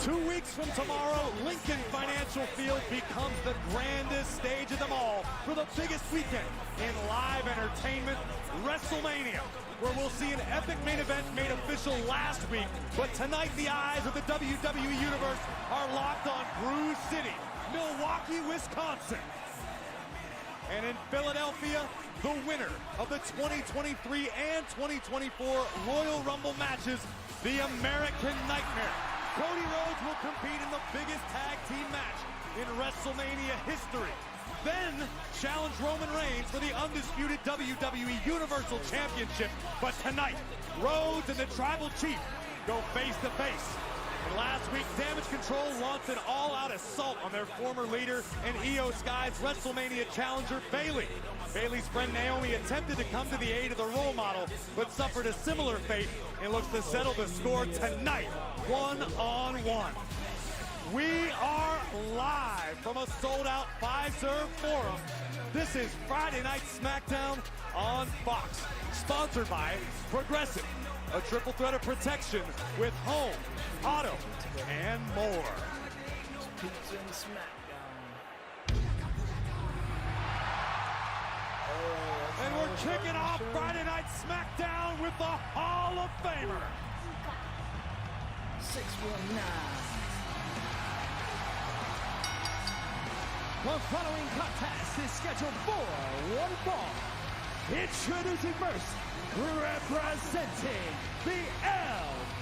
2 weeks from tomorrow, Lincoln Financial Field becomes the grandest stage of them all for the biggest weekend in live entertainment, WrestleMania, where we'll see an epic main event made official last week. But tonight, the eyes of the WWE Universe are locked on Brew City, Milwaukee, Wisconsin. And in Philadelphia, the winner of the 2023 and 2024 Royal Rumble matches, the American Nightmare, Cody Rhodes, will compete in the biggest tag team match in WrestleMania history. Then challenge Roman Reigns for the undisputed WWE Universal Championship. But tonight, Rhodes and the Tribal Chief go face to face. And last week, Damage Control launched an all-out assault on their former leader and Io Sky's WrestleMania challenger, Bayley. Bayley's friend Naomi attempted to come to the aid of the role model, but suffered a similar fate and looks to settle the score tonight, one-on-one. We are live from a sold-out Fiserv Forum. This is Friday Night Smackdown on Fox, sponsored by Progressive, a triple threat of protection with home, auto, and more. And we're kicking off Friday Night Smackdown with the Hall of Famer. 619. The following contest is scheduled for one fall. Introducing first, representing the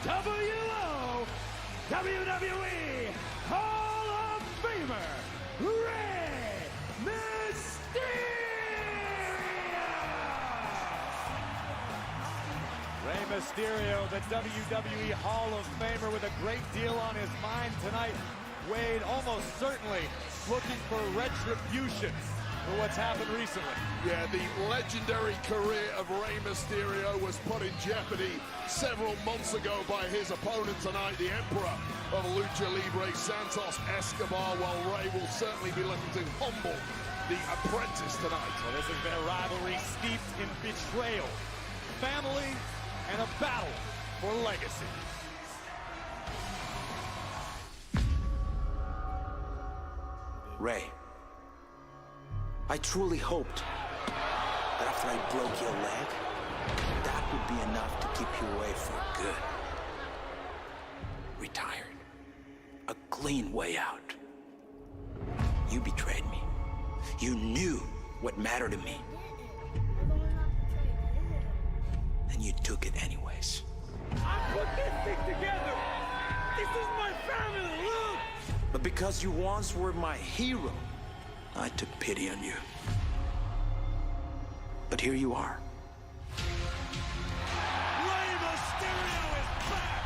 LWO WWE Hall of Famer, Rey Mysterio! Rey Mysterio, the WWE Hall of Famer, with a great deal on his mind tonight. Wade almost certainly looking for retribution for what's happened recently. Yeah, the legendary career of Rey Mysterio was put in jeopardy several months ago by his opponent tonight, the Emperor of Lucha Libre, Santos Escobar, while Rey will certainly be looking to humble the apprentice tonight. Well, this has been a rivalry steeped in betrayal, family, and a battle for legacy. Rey, I truly hoped that after I broke your leg, that would be enough to keep you away for good. Retired. A clean way out. You betrayed me. You knew what mattered to me. And you took it anyways. I put this thing together! This is my family, look! But because you once were my hero, I took pity on you. But here you are. Rey Mysterio is back!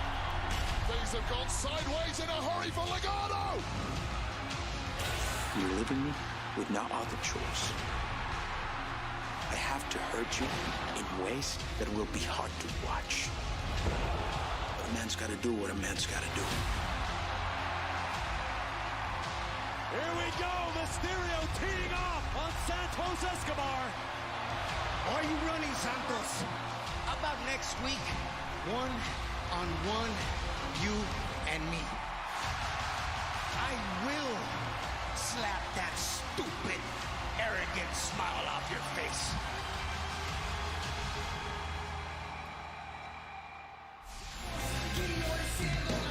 Things have gone sideways in a hurry for Legado! You're leaving me with no other choice. I have to hurt you in ways that will be hard to watch. But a man's gotta do what a man's gotta do. Here we go, Mysterio teeing off on Santos Escobar. Are you running, Santos? How about next week? One-on-one, you and me. I will slap that stupid, arrogant smile off your face.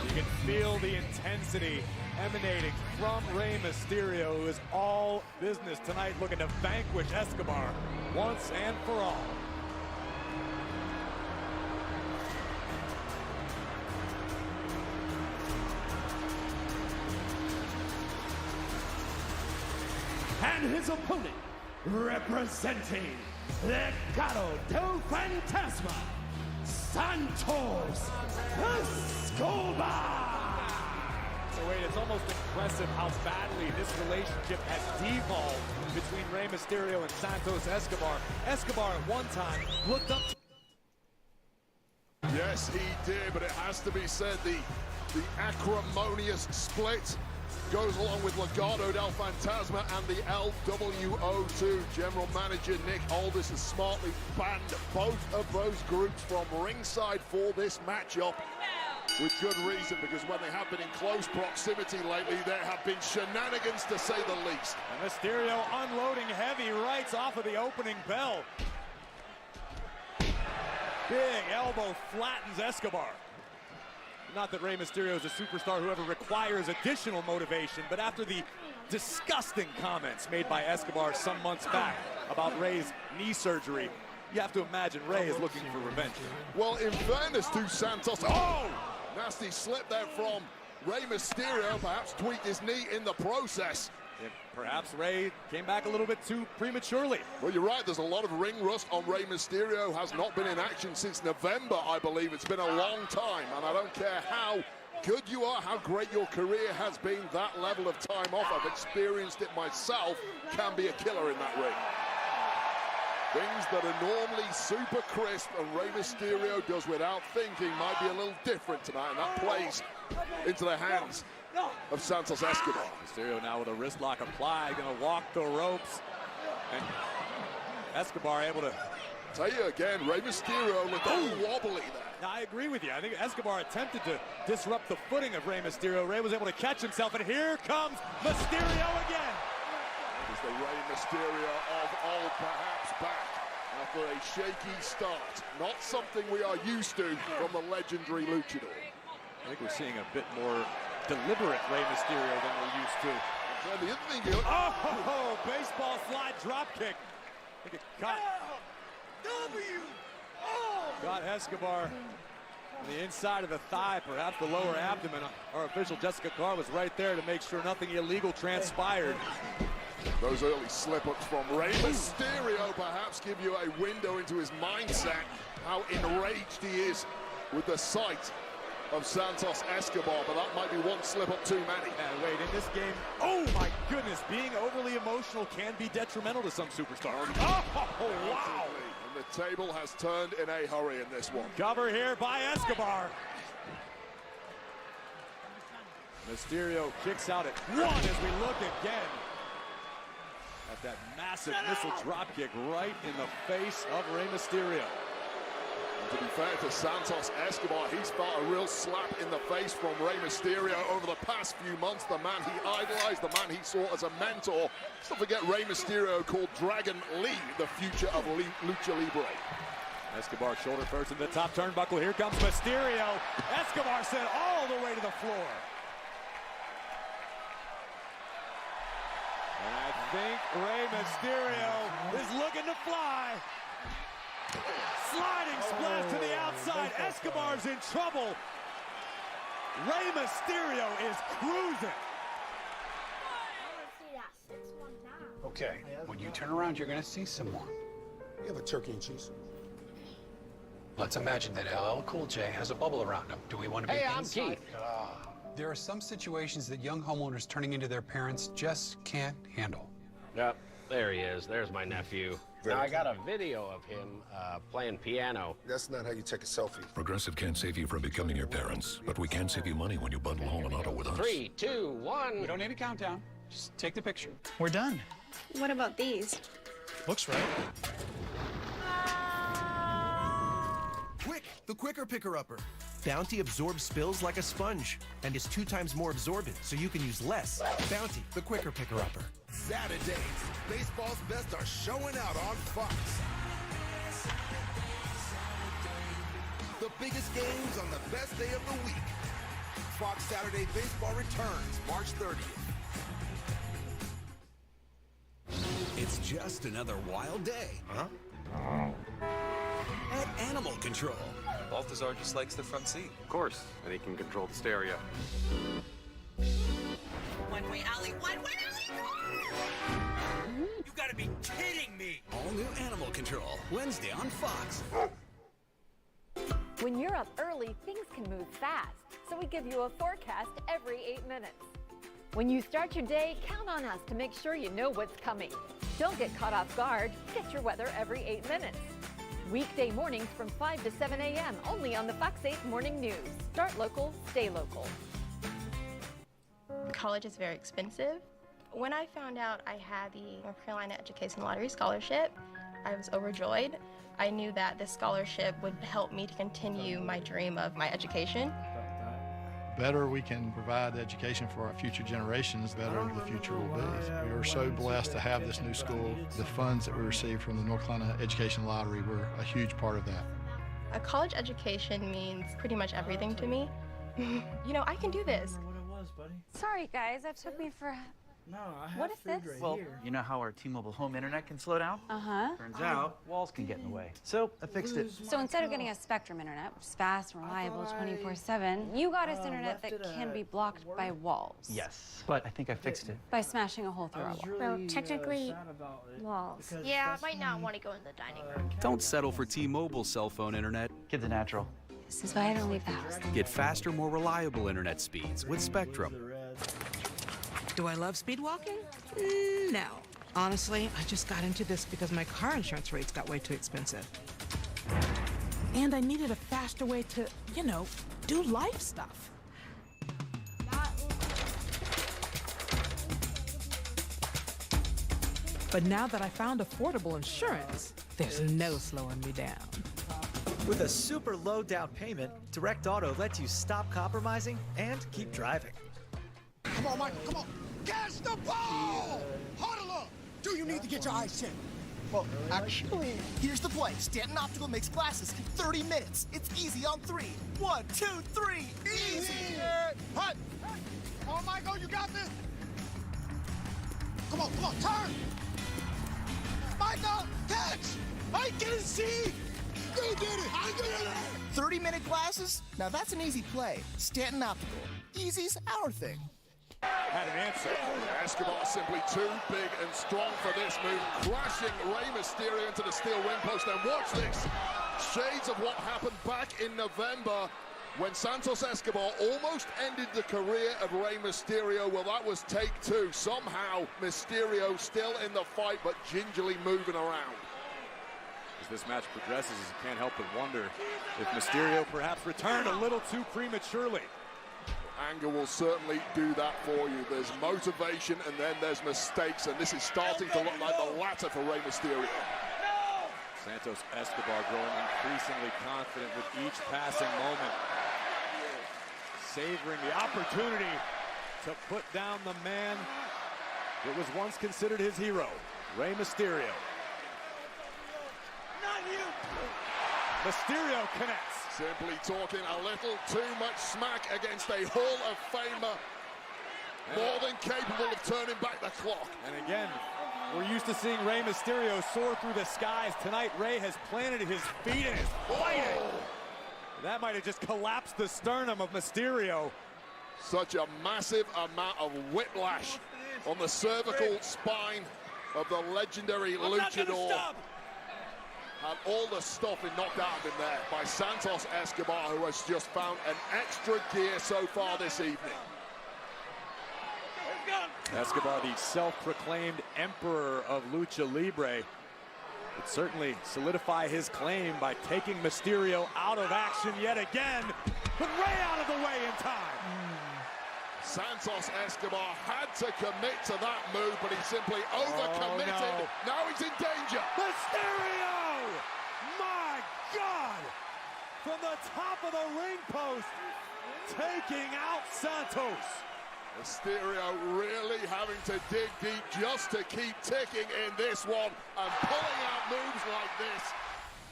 You can feel the intensity emanating from Rey Mysterio, who is all business tonight, looking to vanquish Escobar once and for all. And his opponent, representing Legado del Fantasma, Santos Escobar! So wait, it's almost impressive how badly this relationship has devolved between Rey Mysterio and Santos Escobar. Escobar at one time looked up to... Yes, he did, but it has to be said, the acrimonious split goes along with Legado del Fantasma and the LWO2. General Manager Nick Aldis has smartly banned both of those groups from ringside for this matchup. with good reason, because when they have been in close proximity lately, there have been shenanigans, to say the least. And Mysterio unloading heavy rights off of the opening bell. Big elbow flattens Escobar. Not that Rey Mysterio is a superstar who ever requires additional motivation, but after the disgusting comments made by Escobar some months back about Rey's knee surgery, you have to imagine Rey is looking for revenge. Well, in fairness to Santos, oh! Nasty slip there from Rey Mysterio, perhaps tweaked his knee in the process. Perhaps Rey came back a little bit too prematurely. Well, you're right, there's a lot of ring rust on Rey Mysterio. Has not been in action since November, I believe. It's been a long time, and I don't care how good you are, how great your career has been, that level of time off, I've experienced it myself, can be a killer in that ring. Things that are normally super crisp and Rey Mysterio does without thinking might be a little different tonight, and that plays into the hands of Santos Escobar. Mysterio now with a wrist lock applied, gonna walk the ropes. And Escobar able to... Tell you again, Rey Mysterio looked a little wobbly there. Now, I agree with you. I think Escobar attempted to disrupt the footing of Rey Mysterio. Rey was able to catch himself, and here comes Mysterio again. It is the Rey Mysterio of old, perhaps back after a shaky start. Not something we are used to from the legendary luchador. I think we're seeing a bit more deliberate Rey Mysterio than we're used to. And the other thing you... Oh, baseball slide drop kick. I think it caught... Got Escobar on the inside of the thigh, perhaps the lower abdomen. Our official Jessica Carr was right there to make sure nothing illegal transpired. Those early slip-ups from Rey Mysterio perhaps give you a window into his mindset, how enraged he is with the sight of Santos Escobar, but that might be one slip-up too many. And wait, in this game, oh my goodness, being overly emotional can be detrimental to some superstars. Oh, wow! And the table has turned in a hurry in this one. Cover here by Escobar. Mysterio kicks out at one as we look again at that massive missile drop kick right in the face of Rey Mysterio. And to be fair to Santos Escobar, he's felt a real slap in the face from Rey Mysterio over the past few months. The man he idolized, the man he saw as a mentor. Let's not forget Rey Mysterio called Dragon Lee the future of Lucha Libre. Escobar shoulder first in the top turnbuckle. Here comes Mysterio. Escobar sent all the way to the floor. And I think Rey Mysterio is looking to fly. Sliding splash to the outside. Escobar's in trouble. Rey Mysterio is cruising. Okay, when you turn around, you're gonna see some more. You have a turkey and cheese. Let's imagine that LL Cool J has a bubble around him. Do we want to be inside? I'm Keith. There are some situations that young homeowners turning into their parents just can't handle. Yep, there he is. There's my nephew. Now, I got a video of him playing piano. That's not how you take a selfie. Progressive can't save you from becoming your parents, but we can save you money when you bundle home and auto with us. 3, 2, 1. We don't need a countdown. Just take the picture. We're done. What about these? Looks right. Quick, the quicker picker-upper. Bounty absorbs spills like a sponge and is 2 times more absorbent, so you can use less. Bounty, the quicker picker-upper. Saturdays, baseball's best are showing out on Fox. The biggest games on the best day of the week. Fox Saturday Baseball returns March 30th. It's just another wild day. At Animal Control. Balthazar just likes the front seat. Of course, and he can control the stereo. One-way alley, one-way alley! You gotta be kidding me! All new Animal Control, Wednesday on Fox. When you're up early, things can move fast, so we give you a forecast every 8 minutes. When you start your day, count on us to make sure you know what's coming. Don't get caught off guard. Get your weather every 8 minutes. Weekday mornings from 5 to 7 a.m. only on the Fox 8 Morning News. Start local, stay local. College is very expensive. When I found out I had the North Carolina Education Lottery Scholarship, I was overjoyed. I knew that this scholarship would help me to continue my dream of my education. better we can provide education for our future generations, the better the future will be. We are so blessed to have this new school. The funds that we received from the North Carolina Education Lottery were a huge part of that. A college education means pretty much everything to me. You know, I can do this. Sorry, guys, that took me for... No, I have What is food this? right Well, here. you know how our T-Mobile home internet can slow down? Uh-huh. Turns out, walls can get in the way. So I fixed it. So instead of getting a Spectrum internet, which is fast, reliable, 24/7, you got us internet that can be blocked by walls. Yes, but I think I fixed it. By smashing a hole through our wall. Well, technically, walls. Yeah, I might not want to go in the dining room. Don't settle for T-Mobile cell phone internet. Kid's a natural. This is why I don't leave the house. Get faster, more reliable internet speeds with Spectrum. Do I love speed walking? No. Honestly, I just got into this because my car insurance rates got way too expensive. And I needed a faster way to, you know, do life stuff. But now that I found affordable insurance, there's no slowing me down. With a super low down payment, Direct Auto lets you stop compromising and keep driving. Come on, Michael, come on. Catch the ball! Huddle up! Do you need to get your eyes checked? Well, actually, here's the play. Stanton Optical makes glasses in 30 minutes. It's easy on 3. 1, 2, 3. Easy! Hut! Come on, Michael, you got this! Come on, turn! Michael, catch! I can see! You did it! I did it! 30-minute glasses? Now that's an easy play. Stanton Optical. Easy's our thing. Had an answer. Escobar simply too big and strong for this move, crashing Rey Mysterio into the steel ring post. And watch this. Shades of what happened back in November when Santos Escobar almost ended the career of Rey Mysterio. Well, that was take 2. Somehow, Mysterio still in the fight, but gingerly moving around. As this match progresses, you can't help but wonder if Mysterio perhaps returned a little too prematurely. Anger will certainly do that for you. There's motivation and then there's mistakes, and this is starting to look like the latter for Rey Mysterio. Santos Escobar growing increasingly confident with each passing moment. Savoring the opportunity to put down the man that was once considered his hero, Rey Mysterio. Not you! Mysterio connects. Simply talking a little too much smack against a Hall of Famer. More than capable of turning back the clock. And again, we're used to seeing Rey Mysterio soar through the skies. Tonight, Rey has planted his feet and is fighting. That might have just collapsed the sternum of Mysterio. Such a massive amount of whiplash on the cervical spine of the legendary luchador. And all the stuff is knocked out of him there by Santos Escobar, who has just found an extra gear so far this evening. Escobar, the self-proclaimed emperor of Lucha Libre, would certainly solidify his claim by taking Mysterio out of action yet again, but Rey out of the way in time. Santos Escobar had to commit to that move, but he simply overcommitted. Oh, no. Now he's in danger. Mysterio! My God! From the top of the ring post, taking out Santos. Mysterio really having to dig deep just to keep ticking in this one and pulling out moves like this.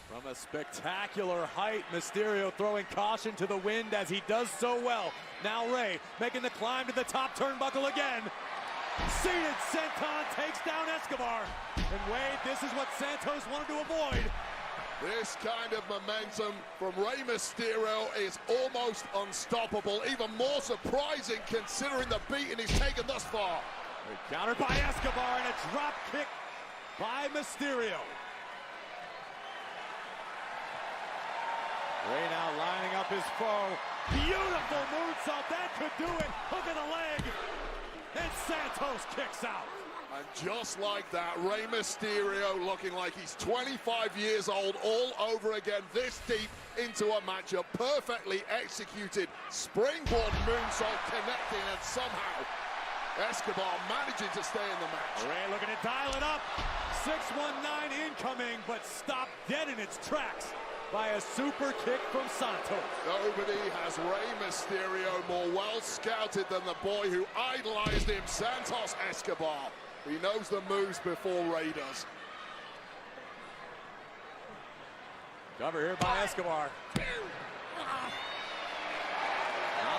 From a spectacular height, Mysterio throwing caution to the wind as he does so well. Now Rey making the climb to the top turnbuckle again. Seated senton takes down Escobar. And Wade, this is what Santos wanted to avoid. This kind of momentum from Rey Mysterio is almost unstoppable. Even more surprising considering the beating he's taken thus far. Countered by Escobar and a drop kick by Mysterio. Rey now lining up his foe. Beautiful moonsault, that could do it. Hook of the leg. And Santos kicks out. And just like that, Rey Mysterio looking like he's 25 years old all over again, this deep into a matchup. Perfectly executed springboard moonsault connecting, and somehow Escobar managing to stay in the match. Rey looking to dial it up. 619 incoming, but stopped dead in its tracks. by a super kick from Santos. Nobody has Rey Mysterio more well scouted than the boy who idolized him, Santos Escobar. He knows the moves before Rey does. Cover here by Escobar. Not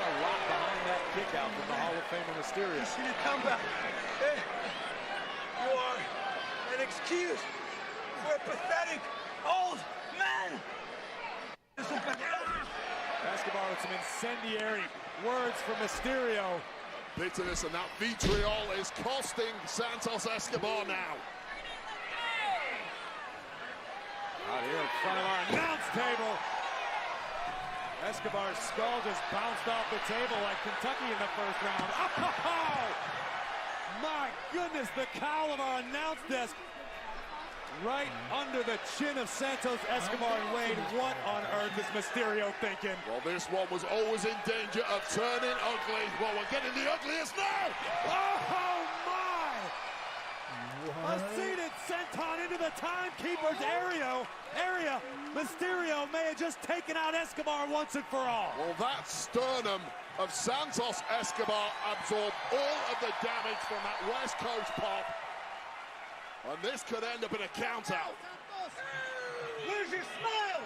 a lot behind that kick out from the Hall of Famer Mysterio. You should have come back. Hey, you are an excuse for a pathetic old man. Escobar with some incendiary words from Mysterio. Bitterness and that vitriol is costing Santos Escobar now. Out here in front of our announce table. Escobar's skull just bounced off the table like Kentucky in the first round. Oh, my goodness, the cowl of our announce desk right under the chin of Santos Escobar and Wade. What on earth is Mysterio thinking? Well, this one was always in danger of turning ugly. Well, we're getting the ugliest now. Oh, my! A seated senton into the timekeeper's area. Mysterio may have just taken out Escobar once and for all. Well, that sternum of Santos Escobar absorbed all of the damage from that West Coast pop. And this could end up in a count out. Where's your smile?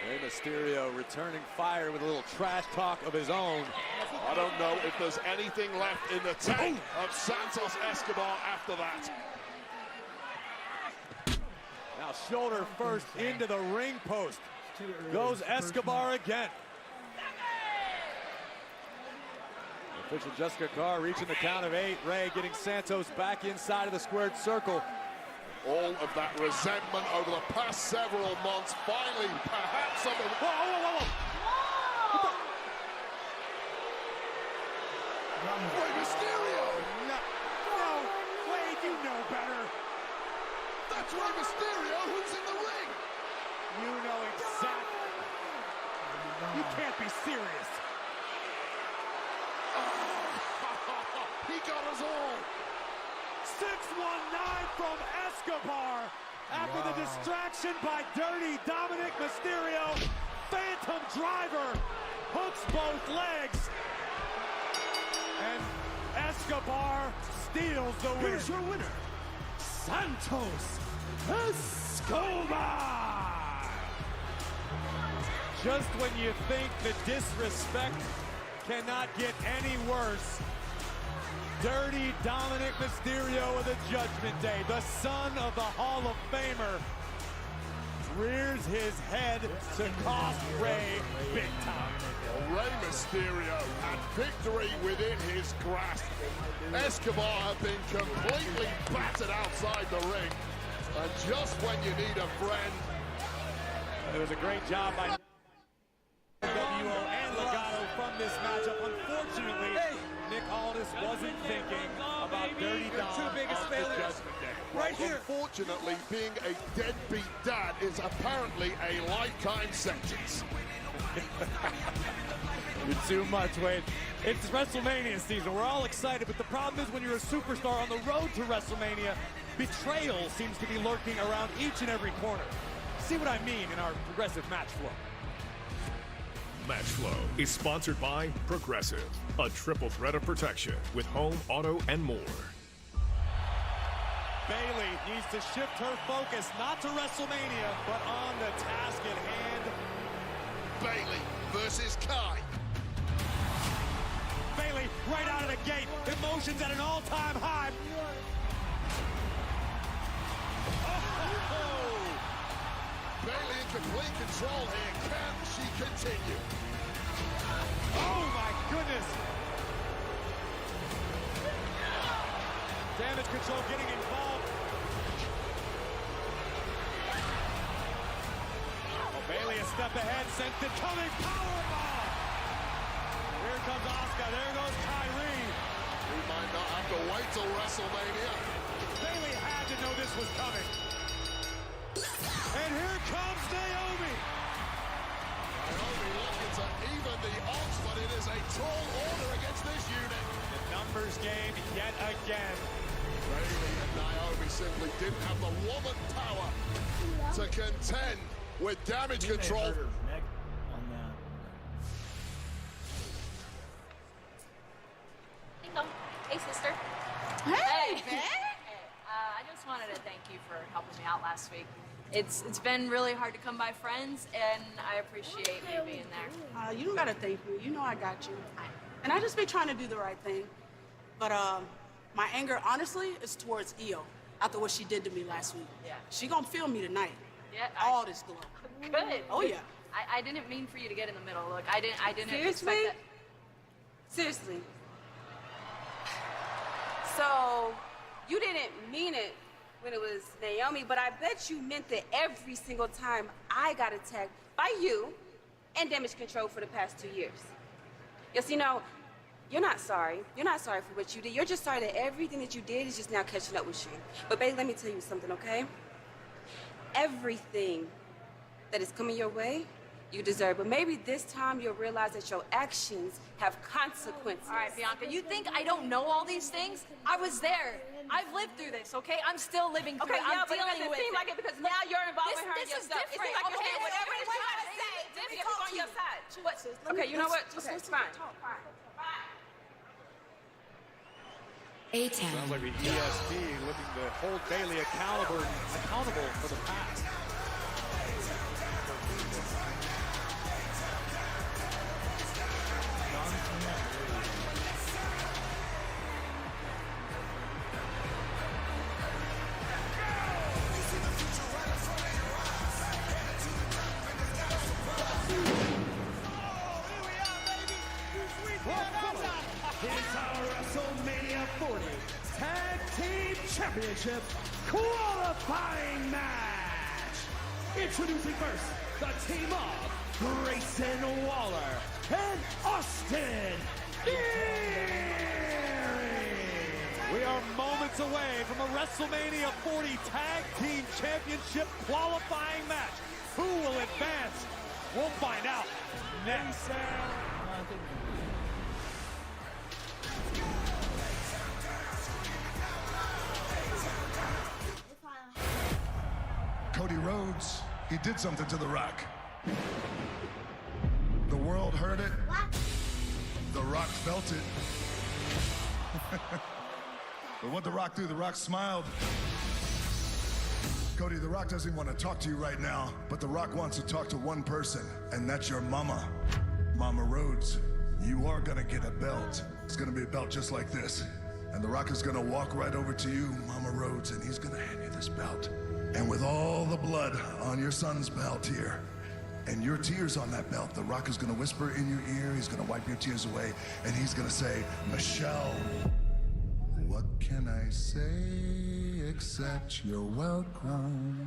Rey Mysterio returning fire with a little trash talk of his own. I don't know if there's anything left in the tank of Santos Escobar after that. Now shoulder first into the ring post. Goes Escobar again. Official Jessica Carr reaching the count of 8. Rey getting Santos back inside of the squared circle. All of that resentment over the past several months, finally, perhaps some of it. Whoa! Rey Mysterio! No, Wade, you know better. That's Rey Mysterio who's in the ring. You know exactly. You can't be serious. He got us all. 619 from Escobar after the distraction by Dirty Dominic Mysterio. Phantom driver hooks both legs. And Escobar steals the win. Here's your winner, Santos Escobar. Just when you think the disrespect cannot get any worse, Dirty Dominic Mysterio of the Judgment Day, the son of the Hall of Famer, rears his head to cost Rey big time. Rey Mysterio had victory within his grasp. Escobar had been completely battered outside the ring. And just when you need a friend. It was a great job by WO and Legato from this matchup. Unfortunately, Nick Aldis wasn't thinking about Dirty Dom of the Judgment Day. Right here. Unfortunately, being a deadbeat dad is apparently a lifetime sentence. You're too much, Wade. It's WrestleMania season. We're all excited, but the problem is when you're a superstar on the road to WrestleMania, betrayal seems to be lurking around each and every corner. See what I mean in our Progressive Match Flow. Match Flow is sponsored by Progressive, a triple threat of protection with home, auto, and more. Bayley needs to shift her focus not to WrestleMania, but on the task at hand. Bayley versus Kai. Bayley right out of the gate, emotions at an all-time high. Oh! Bayley in complete control here. Can she continue? Oh my goodness! Damage control getting involved. Oh, Bayley a step ahead, sent the coming powerbomb. Here comes Asuka. There goes Kyrie. We might not have to wait till WrestleMania. Bayley had to know this was coming. And here comes Naomi. Naomi looking to even the odds, but it is a tall order against this unit. The numbers game yet again. Bayley and Naomi simply didn't have the woman power to contend with damage control. Hey, sister. Hey, babe. I just wanted to thank you for helping me out last week. It's been really hard to come by friends, and I appreciate you being there. You don't gotta thank me. You know I got you. And I just be trying to do the right thing. But my anger, honestly, is towards Io after what she did to me last week. Yeah. She gonna feel me tonight. Yeah. All this glow. Good. Oh yeah. I didn't mean for you to get in the middle. Look, I didn't Seriously? expect that. Seriously. So, you didn't mean it when it was Naomi, but I bet you meant it every single time I got attacked by you and damage control for the past 2 years. Yes, you know, you're not sorry. You're not sorry for what you did. You're just sorry that everything that you did is just now catching up with you. But babe, let me tell you something, okay? Everything that is coming your way, you deserve. But maybe this time you'll realize that your actions have consequences. All right, Bianca, you think I don't know all these things? I was there. I've lived through this, okay? I'm still living through it. Yeah, I'm but it dealing doesn't with seem it. like it because now you're involved with her and This is yourself. It different. seems like you're Okay, saying whatever it is you gotta say. Maybe I'm on your side. Okay, you know what? Okay, it's fine. A-Town. Sounds like the ESP looking to hold Bailey accountable for the past. It's our WrestleMania 40 Tag Team Championship qualifying match. Introducing first, the team of Grayson Waller and Austin Theory. We are moments away from a WrestleMania 40 Tag Team Championship qualifying match. Who will advance? We'll find out next. Cody Rhodes, he did something to The Rock. The world heard it. The Rock felt it. But what The Rock do? The Rock smiled. Cody, The Rock doesn't want to talk to you right now, but The Rock wants to talk to one person, and that's your mama, Mama Rhodes. You are gonna get a belt. It's gonna be a belt just like this. And The Rock is gonna walk right over to you, Mama Rhodes, and he's gonna hand you this belt. And with all the blood on your son's belt here, and your tears on that belt, The Rock is gonna whisper in your ear, he's gonna wipe your tears away, and he's gonna say, Michelle, what can I say except you're welcome?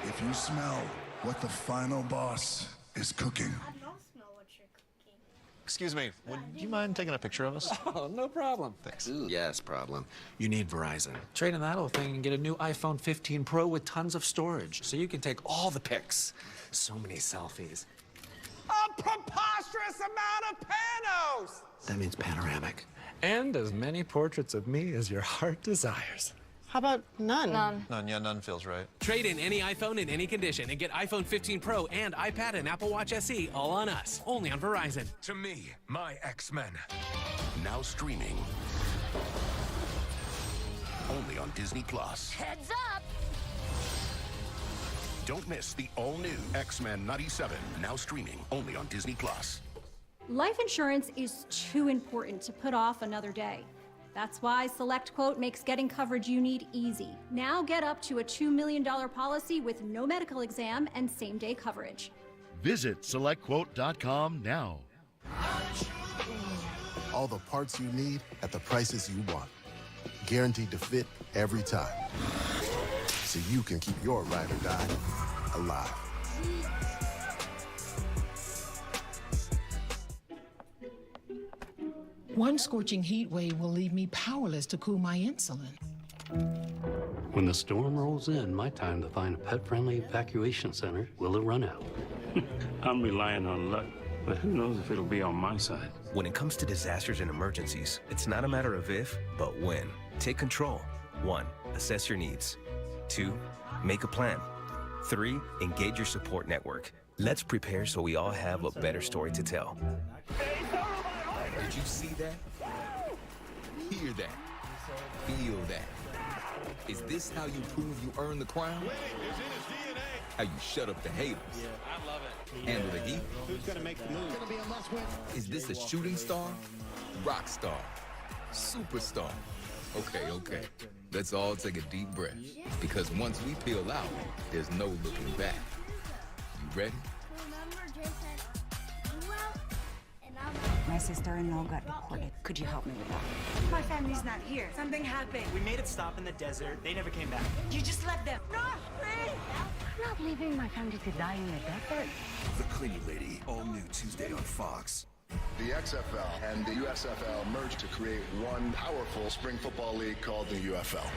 If you smell what the final boss is cooking. Excuse me, would you mind taking a picture of us? Oh, no problem. Thanks. Yes, problem. You need Verizon. Trade in that old thing and get a new iPhone 15 Pro with tons of storage, so you can take all the pics. So many selfies. A preposterous amount of panos! That means panoramic. And as many portraits of me as your heart desires. How about none? None, yeah, none feels right. Trade in any iPhone in any condition and get iPhone 15 Pro and iPad and Apple Watch SE all on us. Only on Verizon. To me, my X-Men. Now streaming. Only on Disney Plus. Heads up! Don't miss the all-new X-Men 97. Now streaming only on Disney Plus. Life insurance is too important to put off another day. That's why SelectQuote makes getting coverage you need easy. Now get up to a $2 million policy with no medical exam and same-day coverage. Visit SelectQuote.com now. All the parts you need at the prices you want. Guaranteed to fit every time. So you can keep your ride or die alive. One scorching heat wave will leave me powerless to cool my insulin. When the storm rolls in, my time to find a pet-friendly evacuation center will have run out. I'm relying on luck. But who knows if it'll be on my side. When it comes to disasters and emergencies, it's not a matter of if, but when. Take control. 1. Assess your needs. 2. Make a plan. 3. Engage your support network. Let's prepare so we all have a better story to tell. Did you see that? Hear that? Feel that? Is this how you prove you earn the crown? How you shut up the haters? Yeah, I love it. Handle the heat? Who's gonna make the move? Gonna be a must-win. Is this a shooting star? Rock star? Superstar? Okay. Let's all take a deep breath. Because once we peel out, there's no looking back. You ready? My sister-in-law got deported. Could you help me with that? My family's not here. Something happened. We made it stop in the desert. They never came back. You just let them. No, please! I'm not leaving my family to die in the desert. The Cleaning Lady, all new Tuesday on Fox. The XFL and the USFL merged to create one powerful spring football league called the UFL.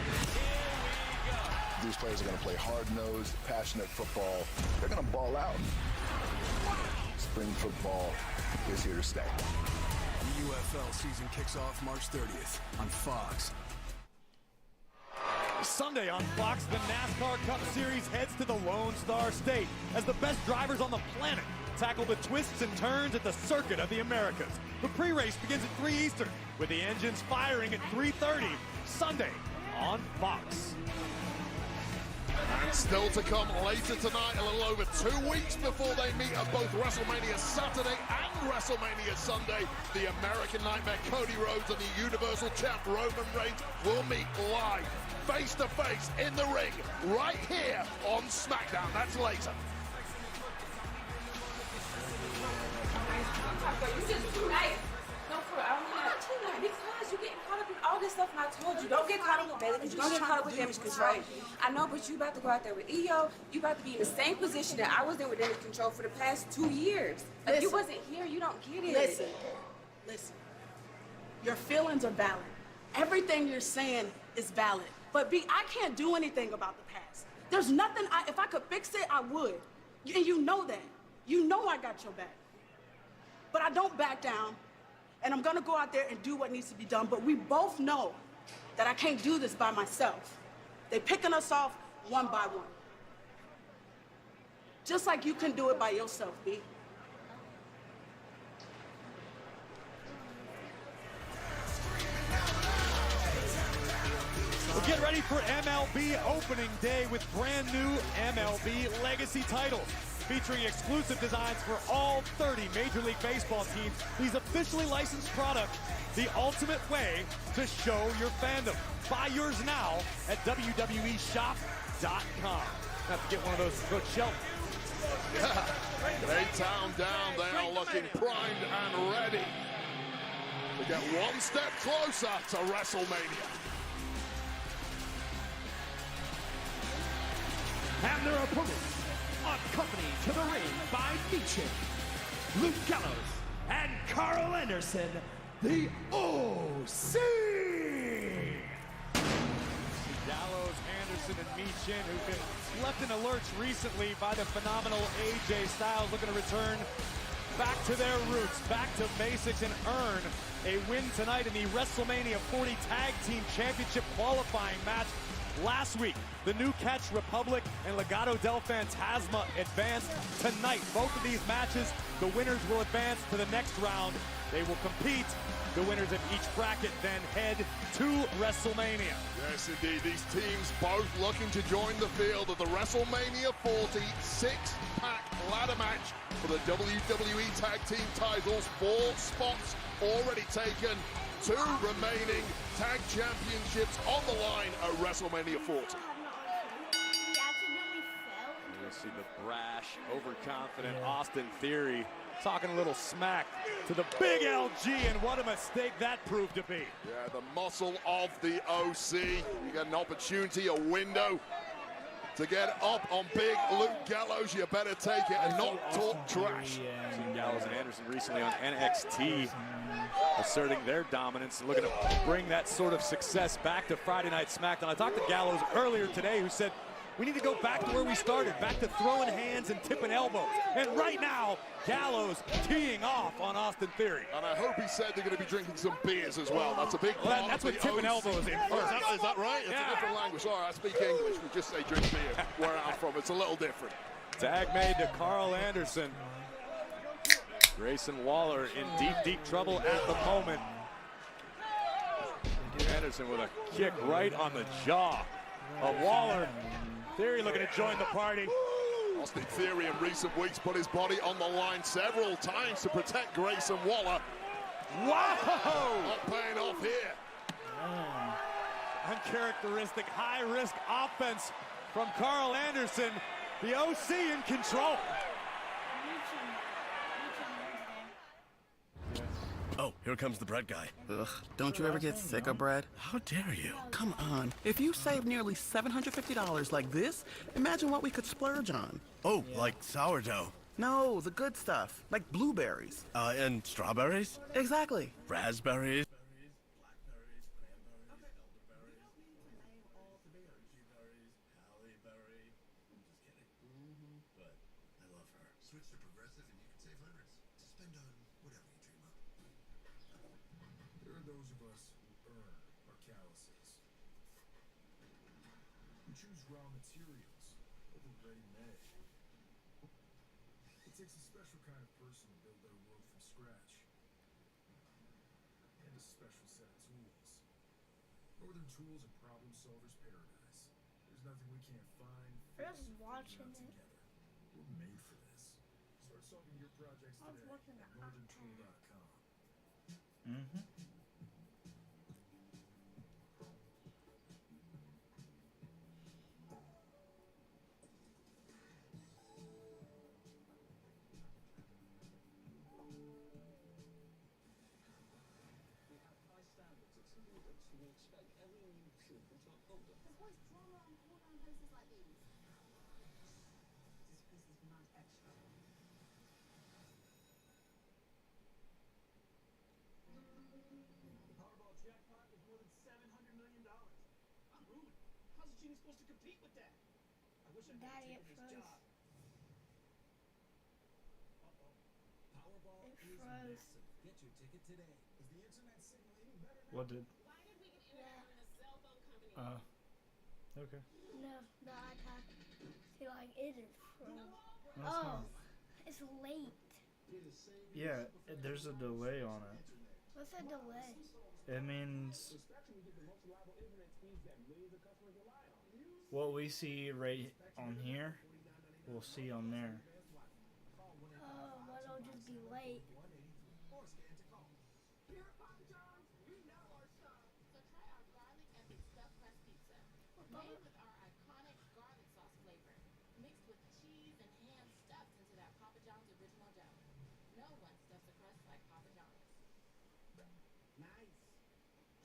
These players are going to play hard-nosed, passionate football. They're going to ball out. Spring football is here to stay. The UFL season kicks off March 30th on Fox. Sunday on Fox, the NASCAR Cup Series heads to the Lone Star State as the best drivers on the planet tackle the twists and turns at the Circuit of the Americas. The pre-race begins at 3 Eastern with the engines firing at 3:30 Sunday on Fox. Still to come later tonight, a little over 2 weeks before they meet at both WrestleMania Saturday and WrestleMania Sunday. The American Nightmare Cody Rhodes and the Universal Champ Roman Reigns will meet live, face to face in the ring, right here on SmackDown. That's later. You just too nice. No, for real, I'm not too nice because you're getting caught up in all this stuff, and I told you, don't get caught up with Bailey because you're going to get caught up with Damage Control. I know, but you about to go out there with EO. You about to be in the same position that I was in with Damage Control for the past 2 years. If you wasn't here, you don't get it. Listen. Your feelings are valid. Everything you're saying is valid. But B, I can't do anything about the past. There's nothing, if I could fix it, I would. And you know that. You know I got your back. But I don't back down, and I'm gonna go out there and do what needs to be done, but we both know that I can't do this by myself. They're picking us off one by one. Just like you can do it by yourself, B. Well, get ready for MLB opening day with brand new MLB Legacy titles. Featuring exclusive designs for all 30 Major League Baseball teams, these officially licensed products, the ultimate way to show your fandom. Buy yours now at WWEshop.com. Have to get one of those Coach Shelton. Yeah, A-Town down, they are looking primed and ready to get one step closer to WrestleMania. And their opponents, accompanied to the ring by Nietzsche, Luke Gallows, and Carl Anderson, the OC! Gallows, Anderson, and Michin, who've been left in a lurch recently by the phenomenal AJ Styles, looking to return back to their roots, back to basics, and earn a win tonight in the WrestleMania 40 Tag Team Championship qualifying match. Last week, the New Catch Republic and Legado del Fantasma advanced tonight. Both of these matches, the winners will advance to the next round. They will compete. The winners of each bracket then head to WrestleMania. Yes, indeed. These teams both looking to join the field of the WrestleMania 40 six-pack ladder match for the WWE Tag Team titles. 4 spots already taken. 2 remaining tag championships on the line at WrestleMania 40. You'll see the brash, overconfident Austin Theory talking a little smack to the big LG, and what a mistake that proved to be. Yeah, the muscle of the OC. You get an opportunity, a window to get up on big Luke Gallows. You better take it and not talk trash. Seen Gallows and Anderson recently on NXT, asserting their dominance and looking to bring that sort of success back to Friday Night SmackDown. I talked to Gallows earlier today, who said We need to go back to where we started, back to throwing hands and tipping elbows. And right now, Gallows teeing off on Austin Theory. And I hope he said they're going to be drinking some beers as well. That's a big part That's of what the tipping elbows in first. Is that right? It's a different language. Sorry, I speak English. We just say drink beer where I'm from. It's a little different. Tag made to Carl Anderson. Grayson Waller in deep, deep trouble at the moment. Anderson with a kick right on the jaw of Waller. Theory looking to join the party. Austin Theory in recent weeks put his body on the line several times to protect Grayson Waller. Wow! Not paying off here. Uncharacteristic high-risk offense from Carl Anderson. The OC in control. Oh, here comes the bread guy. Ugh, don't you ever get sick of bread? How dare you? Come on. If you save nearly $750 like this, imagine what we could splurge on. Oh, like sourdough. No, the good stuff, like blueberries. And strawberries? Exactly. Raspberries. Switch to Progressive and you can save hundreds to spend on whatever you dream of. There are those of us who earn our calluses. We choose raw materials over ready-made. It takes a special kind of person to build their world from scratch. And a special set of tools. Northern Tools and Problem Solvers Paradise. There's nothing we can't find. I was watching it. We're made for this. Start solving your projects today at northerntool.com. Mm-hmm. Supposed to compete with that. I wish I could Daddy, take it this froze. job. Powerball It is froze. massive. Get your ticket today. Is the internet signal any better now? What did? Yeah. Okay. No, the iPad. See, like, it is froze. That's Oh, not. it's late. Yeah, there's a delay on it. What's a delay? It means what we see right on here, we'll see on there. Oh, well, it'll just be late. Made with our iconic garlic sauce flavor, mixed with cheese and ham stuffed into that Papa John's original dough. No one stuffs a crust like Papa John's. Nice.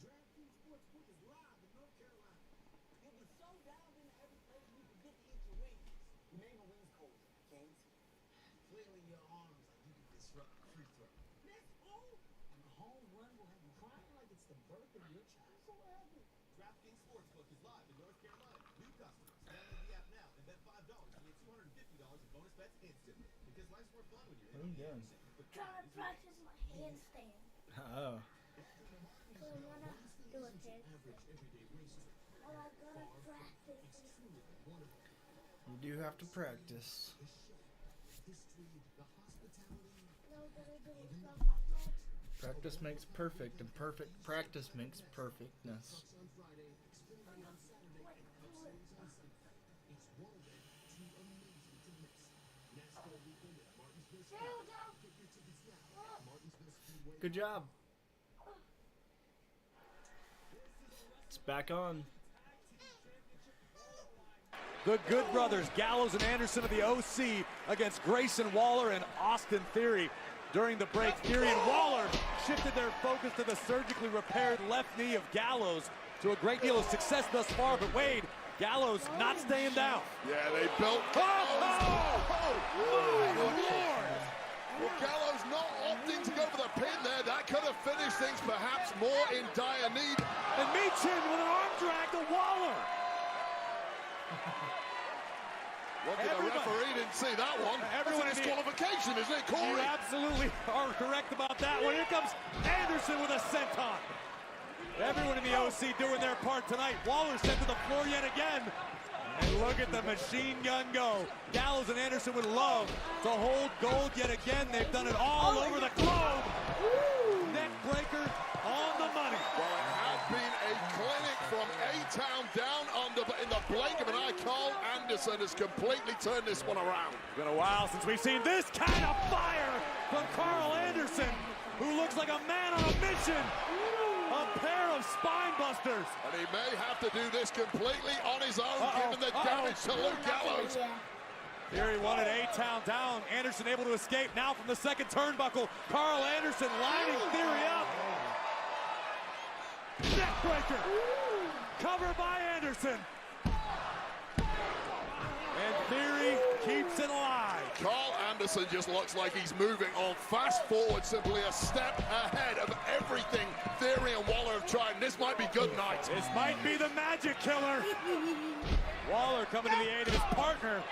DraftKings Sportsbook is live in North Carolina. You'll be so dialed into every play you forget to eat your wings. You made my wings cold, Kings. Flailing your arms like you can disrupt a free throw. Next move, and the home run will have you crying like it's the birth of your child. So happy. DraftKings Sportsbook is live in North Carolina. New customers, download the app now and bet $5 and get $250 in bonus bets instantly. Because life's more fun when you're What are you doing? Trying to practice my handstand. Oh. So I'm gonna do a handstand. And I'm gonna practice. You do have to practice. No, I'm gonna do it from my legs. Practice makes perfect, and perfect practice makes perfectness. Good job. It's back on. The Good Brothers, Gallows and Anderson of the OC against Grayson Waller and Austin Theory. During the break, Theory and Waller shifted their focus to the surgically repaired left knee of Gallows to a great deal of success thus far, but Wade, Gallows not staying down. Yeah, they built. My Lord! Well, Gallows not opting to go for the pin there. That could have finished things perhaps more in dire need. And Meechin with an arm drag to Waller. The referee didn't see that one. Everyone That's a disqualification, isn't it, Corey? You absolutely are correct about that one. Here comes Anderson with a senton. Everyone in the OC doing their part tonight. Waller sent to the floor yet again. And look at the machine gun go. Gallows and Anderson would love to hold gold yet again. They've done it all over the globe. Neck breaker on the money. Well, it had been a clinic from A-Town down under, but in the blink of an eye, Carl Anderson has completely turned this one around. It's been a while since we've seen this kind of fire from Carl Anderson, who looks like a man on a mission. A pair of spine busters. And he may have to do this completely on his own, given the damage to Luke Gallows. Theory wanted A-Town down. Anderson able to escape now from the second turnbuckle. Carl Anderson lining Theory up. Neckbreaker. Covered by Anderson. And Theory keeps it alive. Carl Anderson just looks like he's moving on fast forward, simply a step ahead of everything Theory and Waller have tried. And this might be good night. This might be the magic killer. Waller coming to the aid of his partner.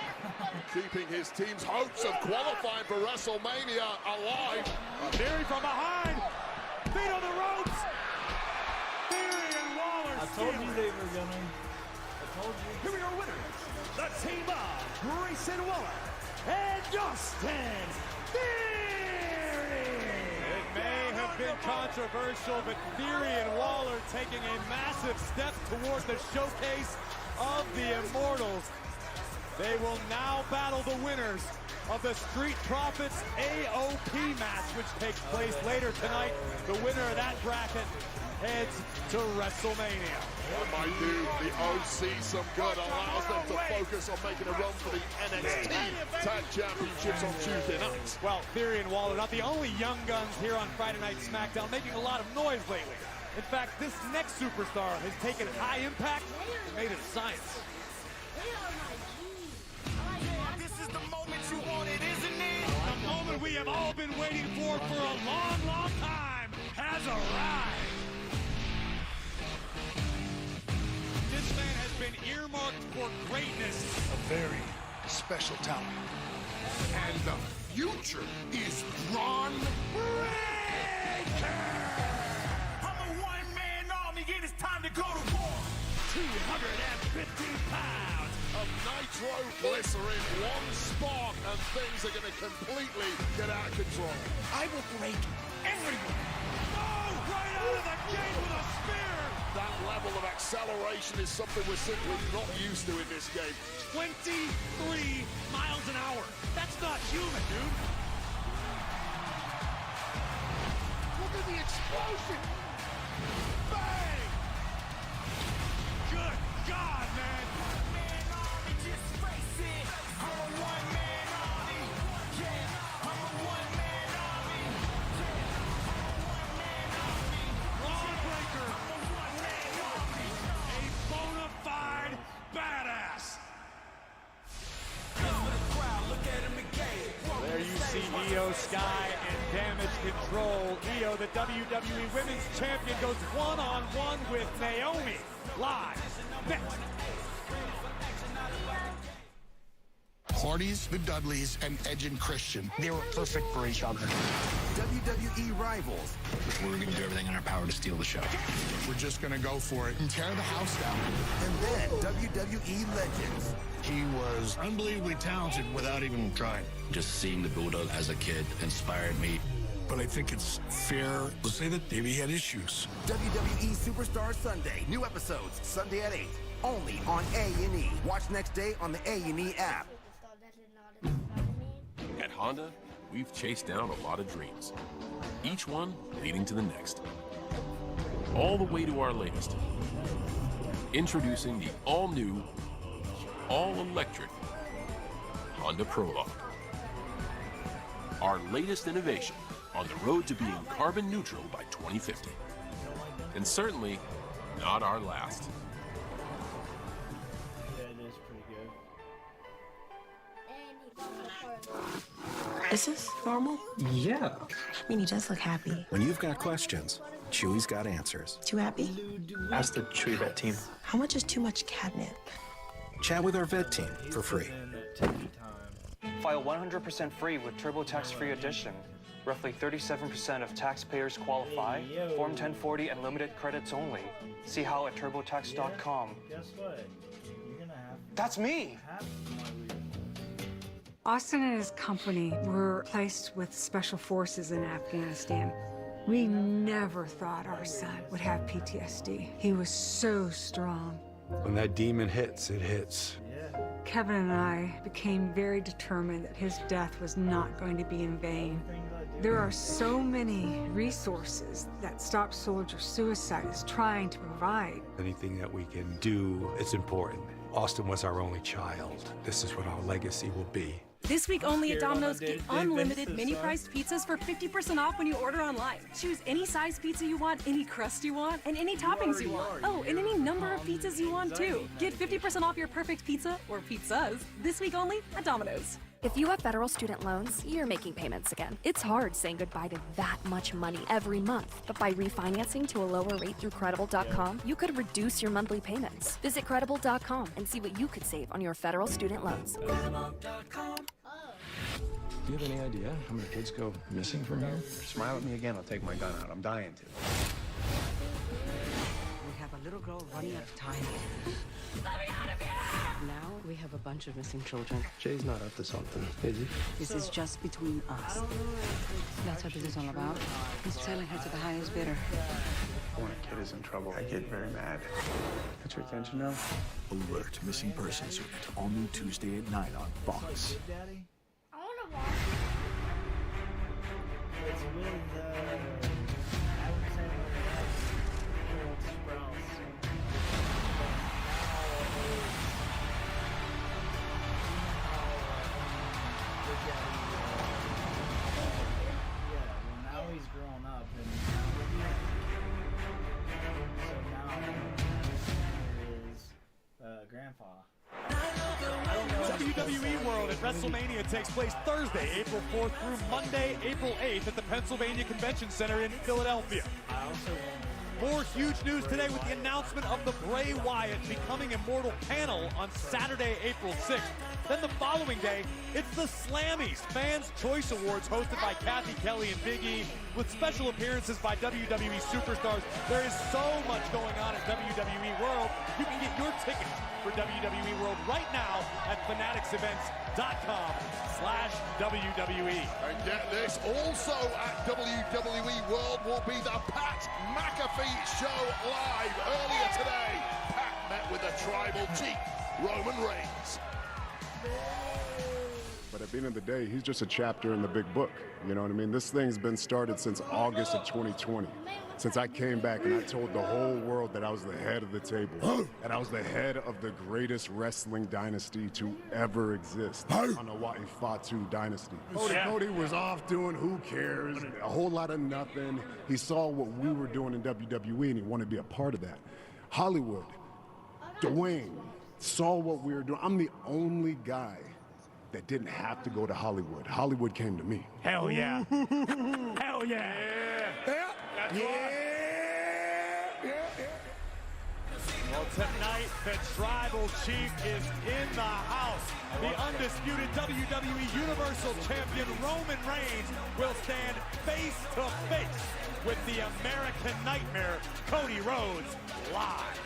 Keeping his team's hopes of qualifying for WrestleMania alive. Theory from behind. Feet on the ropes. Theory and Waller. I told you they were gonna. I told you. Here are your winners. The team of Grayson Waller and Justin Theory. It may have been controversial, but Theory and Waller taking a massive step toward the showcase of the Immortals. They will now battle the winners of the Street Profits AOP match, which takes place later tonight. The winner of that bracket heads to WrestleMania. That might do the OC some good, allows them to focus on making a run for the NXT Tag Championships on Tuesday nights. Well, Theory and Waller, not the only young guns here on Friday Night SmackDown, making a lot of noise lately. In fact, this next superstar has taken high impact and made it science. This is the moment you wanted, isn't it? The moment we have all been waiting for a long, long time has arrived. This man has been earmarked for greatness. A very special talent. And the future is Braun Breaker! I'm a one-man army, and it's time to go to war. 215 pounds of nitroglycerin, one spark, and things are going to completely get out of control. I will break everyone. Oh, right out of the gate with a spear. That level of acceleration is something we're simply not used to in this game. 23 miles an hour. That's not human, dude. Look at the explosion. Bang! Good God, man. One-man army, just face it. I'm a one-man army. Yeah, I'm a one-man army. Yeah, I'm a one-man army. Lawbreaker. I'm a one-man army. A bona fide badass. There you see Io Sky and Damage Control. Io, the WWE Women's Champion, goes one-on-one with Naomi. Live next. Hardys, the Dudleys, and Edge and Christian. They were perfect for each other. WWE Rivals. We're going to do everything in our power to steal the show. We're just going to go for it and tear the house down. And then WWE Legends. He was unbelievably talented without even trying. Just seeing the Bulldog as a kid inspired me. But I think it's fair to say that maybe he had issues. WWE Superstar Sunday. New episodes Sunday at 8. Only on A&E. Watch next day on the A&E app. At Honda, we've chased down a lot of dreams, each one leading to the next. All the way to our latest. Introducing the all-new, all-electric Honda Prologue. Our latest innovation on the road to being carbon neutral by 2050. And certainly not our last. Yeah, it is pretty good. Is this normal? Yeah. I mean, he does look happy. When you've got questions, Chewy's got answers. Too happy? Ask the Chewy Vet team. How much is too much catnip? Chat with our vet team for free. File 100% free with TurboTax Free Edition. Roughly 37% of taxpayers qualify. Form 1040 and limited credits only. See how at turbotax.com. Guess what? You're gonna have. That's me! Austin and his company were placed with special forces in Afghanistan. We never thought our son would have PTSD. He was so strong. When that demon hits, it hits. Kevin and I became very determined that his death was not going to be in vain. There are so many resources that Stop Soldier Suicide is trying to provide. Anything that we can do, it's important. Austin was our only child. This is what our legacy will be. This week only at Domino's, get unlimited mini-priced pizzas for 50% off when you order online. Choose any size pizza you want, any crust you want, and any toppings you want. Oh, and any number of pizzas you want, too. Get 50% off your perfect pizza, or pizzas, this week only at Domino's. If you have federal student loans, you're making payments again. It's hard saying goodbye to that much money every month. But by refinancing to a lower rate through Credible.com, you could reduce your monthly payments. Visit Credible.com and see what you could save on your federal student loans. Credible.com. Do you have any idea how many kids go missing from here? Smile at me again, I'll take my gun out. I'm dying to. We have a little girl running out of time. Let me out of here! Now we have a bunch of missing children. Jay's not up to something, is he? This is just between us. That's what this is all about. He's selling her to the highest bidder. When a kid is in trouble, I get very mad. Got your attention now? Alert Missing Persons Unit, all new Tuesday at 9 on Fox. I want to watch. It's with, I would say, Harold Sprouse. Now he's grown up, and so now his grandpa. WWE World at WrestleMania takes place Thursday, April 4th through Monday, April 8th at the Pennsylvania Convention Center in Philadelphia. More huge news today with the announcement of the Bray Wyatt Becoming Immortal panel on Saturday, April 6th. Then the following day, it's the Slammies Fans' Choice Awards hosted by Kathy Kelly and Big E with special appearances by WWE superstars. There is so much going on at WWE World. You can get your tickets for WWE World right now at fanaticsevents.com/WWE. And get this, also at WWE World will be the Pat McAfee Show live. Earlier today, Pat met with the Tribal Chief, Roman Reigns. But at the end of the day, he's just a chapter in the big book. You know what I mean? This thing's been started since August of 2020. Since I came back and I told the whole world that I was the head of the table. And I was the head of the greatest wrestling dynasty to ever exist. On the Wa'ai Fatu dynasty. Cody was off doing who cares, a whole lot of nothing. He saw what we were doing in WWE and he wanted to be a part of that. Hollywood, Dwayne, saw what we were doing. I'm the only guy that didn't have to go to Hollywood. Hollywood came to me. Hell yeah. Hell yeah. Well, tonight, the Tribal Chief is in the house. The undisputed WWE Universal Champion Roman Reigns will stand face to face with the American Nightmare, Cody Rhodes, live.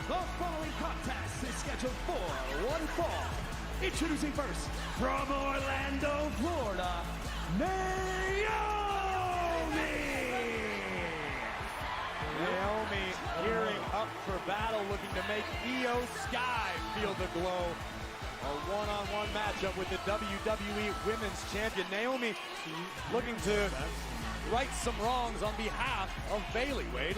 The following contest is scheduled for one fall. Introducing first, from Orlando, Florida, Naomi gearing up for battle, looking to make Io Sky feel the glow. A one-on-one matchup with the WWE Women's Champion. Naomi looking to right some wrongs on behalf of Bayley, Wade.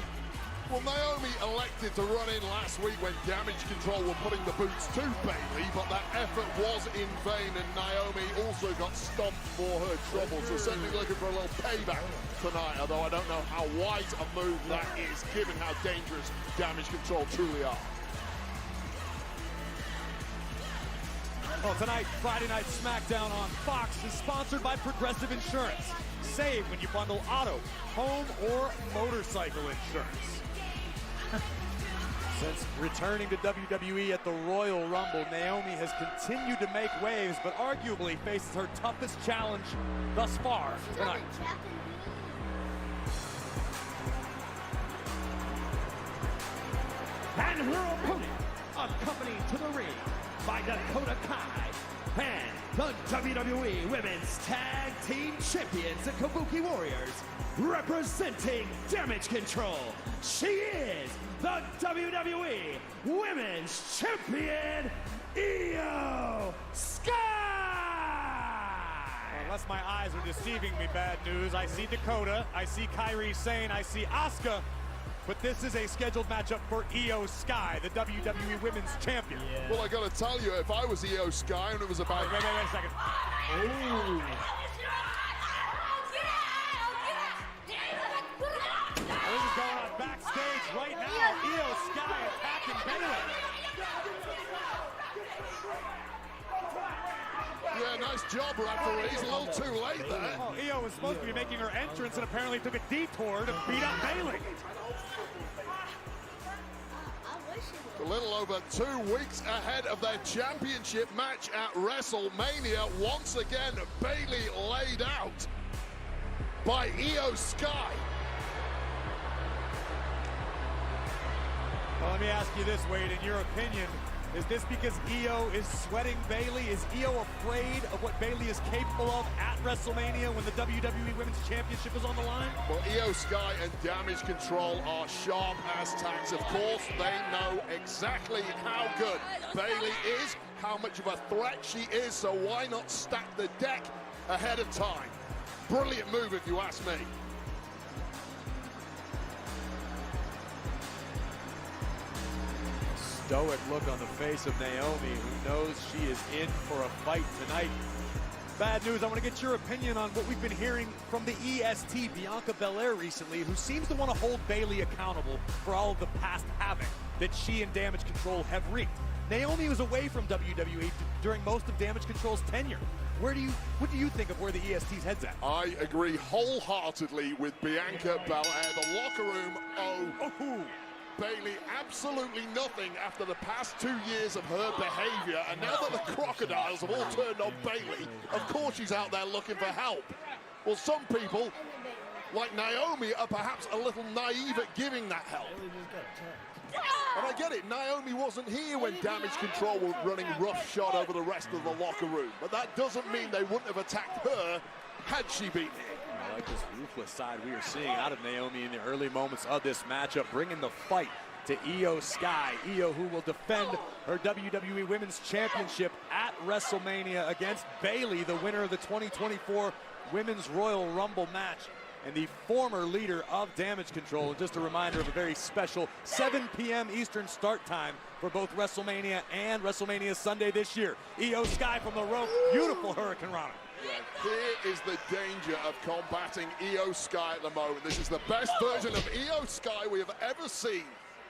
Well, Naomi elected to run in last week when Damage Control were putting the boots to Bayley, but that effort was in vain, and Naomi also got stomped for her trouble, so certainly looking for a little payback tonight, although I don't know how wise a move that is, given how dangerous Damage Control truly are. Well, tonight, Friday Night Smackdown on Fox is sponsored by Progressive Insurance. Save when you bundle auto, home, or motorcycle insurance. Since returning to WWE at the Royal Rumble, Naomi has continued to make waves, but arguably faces her toughest challenge thus far tonight. And her opponent, accompanied to the ring by Dakota Kai and the WWE Women's Tag Team Champions, the Kabuki Warriors, representing Damage Control. She is the WWE Women's Champion, Io Sky! Unless my eyes are deceiving me, bad news. I see Dakota, I see Kairi Sane, I see Asuka. But this is a scheduled matchup for Io Sky, the WWE Women's Champion. Yeah. Well, I gotta tell you, if I was Io Sky and it was about... Wait a second. Ooh. This is going on backstage right now. Io Sky attacking Bayley. Yeah, nice job, referee. He's a little too late there. Oh, Io was supposed to be making her entrance and apparently took a detour to beat up Bayley. A little over 2 weeks ahead of their championship match at WrestleMania. Once again, Bayley laid out by Io Sky. Well, let me ask you this, Wade, in your opinion, is this because Io is sweating Bayley? Is Io afraid of what Bayley is capable of at WrestleMania when the WWE Women's Championship is on the line? Well, Io Sky and Damage Control are sharp as tacks. Of course, they know exactly how good Bayley is, how much of a threat she is, so why not stack the deck ahead of time? Brilliant move, if you ask me. Stoic look on the face of Naomi, who knows she is in for a fight tonight. Bad news, I want to get your opinion on what we've been hearing from the EST, Bianca Belair, recently, who seems to want to hold Bayley accountable for all of the past havoc that she and Damage Control have wreaked. Naomi was away from WWE during most of Damage Control's tenure. What do you think of where the EST's head's at? I agree wholeheartedly with Bianca Belair. The locker room, Bayley absolutely nothing after the past 2 years of her behavior, and now that the crocodiles have all turned on Bayley, of course she's out there looking for help. Well, some people, like Naomi, are perhaps a little naive at giving that help. And I get it, Naomi wasn't here when Damage Control were running roughshod over the rest of the locker room, but that doesn't mean they wouldn't have attacked her had she been here. I like this ruthless side we are seeing out of Naomi in the early moments of this matchup, bringing the fight to Io Sky. Io, who will defend her WWE Women's Championship at WrestleMania against Bayley, the winner of the 2024 Women's Royal Rumble match and the former leader of Damage Control. And just a reminder of a very special 7 p.m. Eastern start time for both WrestleMania and WrestleMania Sunday this year. Io Sky from the rope, beautiful Hurricane Rana. Here is the danger of combating Io Sky at the moment. This is the best version of Io Sky we have ever seen.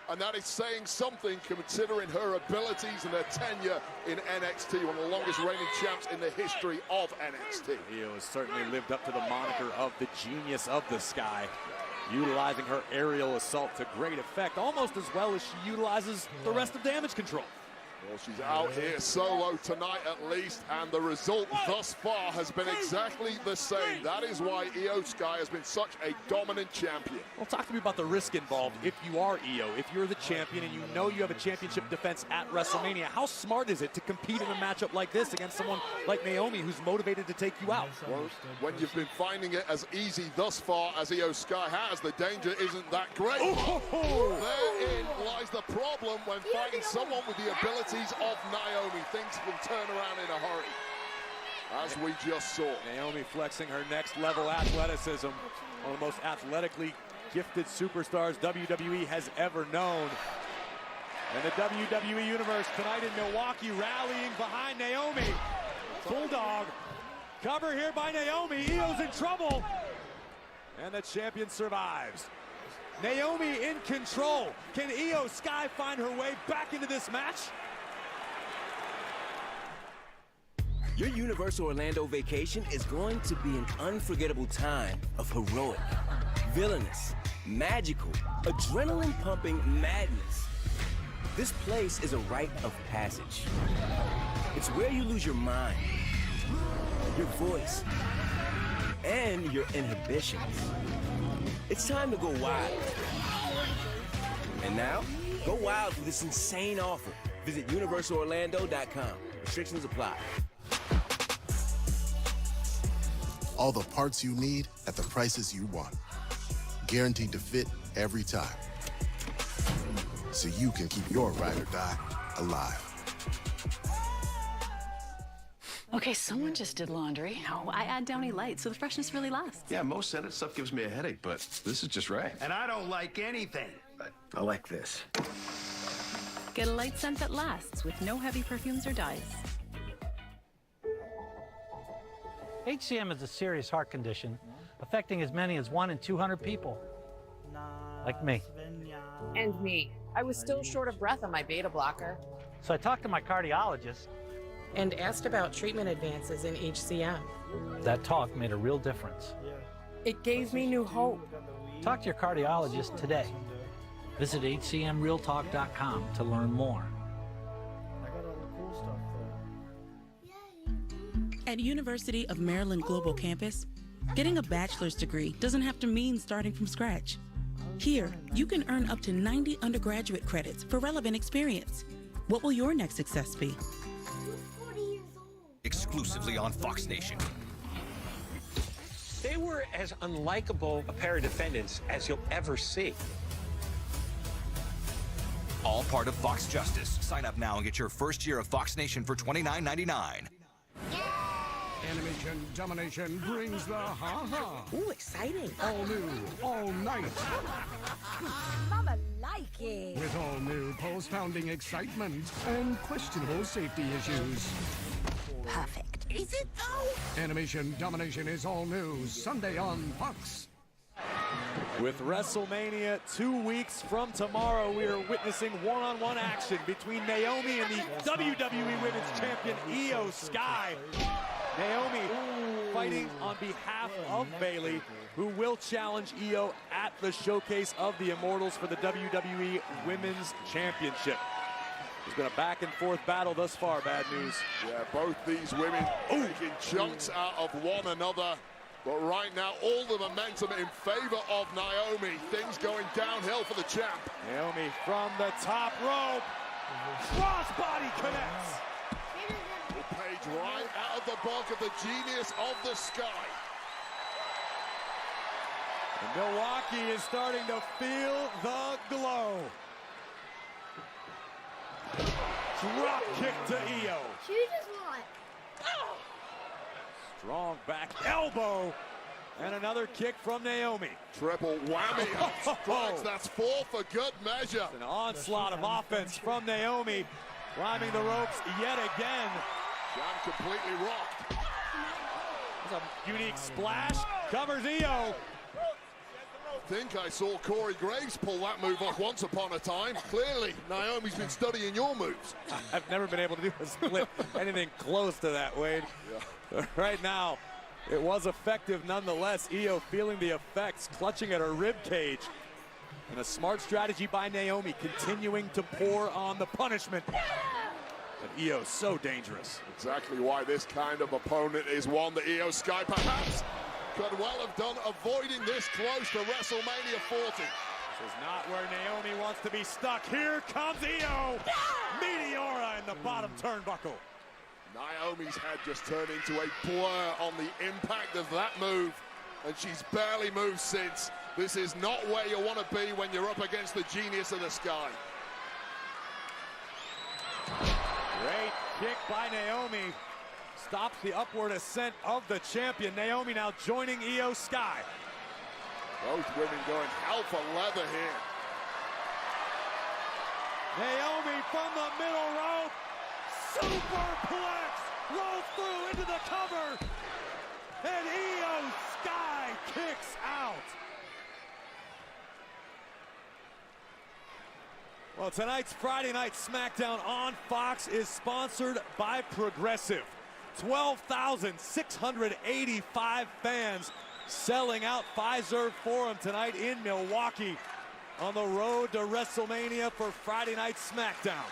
And that is saying something considering her abilities and her tenure in NXT, one of the longest reigning champs in the history of NXT. Io has certainly lived up to the moniker of the genius of the Sky, utilizing her aerial assault to great effect, almost as well as she utilizes the rest of Damage Control. Well, she's out here solo tonight at least, and the result thus far has been exactly the same. That is why Io Sky has been such a dominant champion. Well, talk to me about the risk involved if you are Io, if you're the champion and you know you have a championship defense at WrestleMania. How smart is it to compete in a matchup like this against someone like Naomi who's motivated to take you out? Well, when you've been finding it as easy thus far as Io Sky has, the danger isn't that great. Therein lies the problem when fighting someone with the ability of Naomi. Things can turn around in a hurry, as we just saw. Naomi flexing her next level athleticism, one of the most athletically gifted superstars WWE has ever known. And the WWE Universe tonight in Milwaukee rallying behind Naomi. Bulldog, cover here by Naomi. Io's in trouble. And the champion survives. Naomi in control. Can Io Sky find her way back into this match? Your Universal Orlando vacation is going to be an unforgettable time of heroic, villainous, magical, adrenaline-pumping madness. This place is a rite of passage. It's where you lose your mind, your voice, and your inhibitions. It's time to go wild. And now, go wild with this insane offer. Visit UniversalOrlando.com. Restrictions apply. All the parts you need at the prices you want. Guaranteed to fit every time. So you can keep your ride or die alive. Okay, someone just did laundry. Oh, I add Downy Light so the freshness really lasts. Yeah, most scented stuff gives me a headache, but this is just right. And I don't like anything. I like this. Get a light scent that lasts with no heavy perfumes or dyes. HCM is a serious heart condition affecting as many as 1 in 200 people. Like me. And me. I was still short of breath on my beta blocker. So I talked to my cardiologist. And asked about treatment advances in HCM. That talk made a real difference. It gave me new hope. Talk to your cardiologist today. Visit hcmrealtalk.com to learn more. At University of Maryland Global Campus, getting a bachelor's degree doesn't have to mean starting from scratch. Here, you can earn up to 90 undergraduate credits for relevant experience. What will your next success be? Exclusively on Fox Nation. They were as unlikable a pair of defendants as you'll ever see. All part of Fox Justice. Sign up now and get your first year of Fox Nation for $29.99. Animation Domination brings the ha-ha. Ooh, exciting. All new, all night. Mama like it. With all new pulse-pounding excitement and questionable safety issues. Perfect. Is it though? Animation Domination is all new, Sunday on Fox. With WrestleMania 2 weeks from tomorrow, we are witnessing one-on-one action between Naomi and the WWE Women's Champion, Io Sky. Naomi fighting on behalf of Bayley, who will challenge Io at the Showcase of the Immortals for the WWE Women's Championship. It's been a back-and-forth battle thus far, bad news. Yeah, both these women taking chunks out of one another. But right now, all the momentum in favor of Naomi. Things going downhill for the champ. Naomi from the top rope. Crossbody connects. Page right out of the bulk of the genius of the sky. And Milwaukee is starting to feel the glow. Drop kick to Io. She just won. Strong back elbow. And another kick from Naomi. Triple whammy of strikes. That's 4 for good measure. An onslaught of offense from Naomi. Climbing the ropes yet again. Jam completely rocked. There's a unique splash. Covers Io. I think I saw Corey Graves pull that move off once upon a time. Clearly, Naomi's been studying your moves. I've never been able to do a split anything close to that, Wade. Yeah. Right now, it was effective nonetheless. Io feeling the effects, clutching at her rib cage. And a smart strategy by Naomi, continuing to pour on the punishment. But Io's so dangerous. Exactly why this kind of opponent is one that Io Sky perhaps could well have done avoiding this close to WrestleMania 40. This is not where Naomi wants to be stuck. Here comes Io. Meteora in the bottom turnbuckle. Naomi's head just turned into a blur on the impact of that move. And she's barely moved since. This is not where you want to be when you're up against the genius of the sky. Great kick by Naomi. Stops the upward ascent of the champion. Naomi now joining Io Sky. Both women going hell for leather here. Naomi from the middle rope. Superplex. Rolls through into the cover. And Io Sky kicks out. Well, tonight's Friday Night SmackDown on Fox is sponsored by Progressive. 12,685 fans selling out Fiserv Forum tonight in Milwaukee on the road to WrestleMania for Friday Night SmackDown.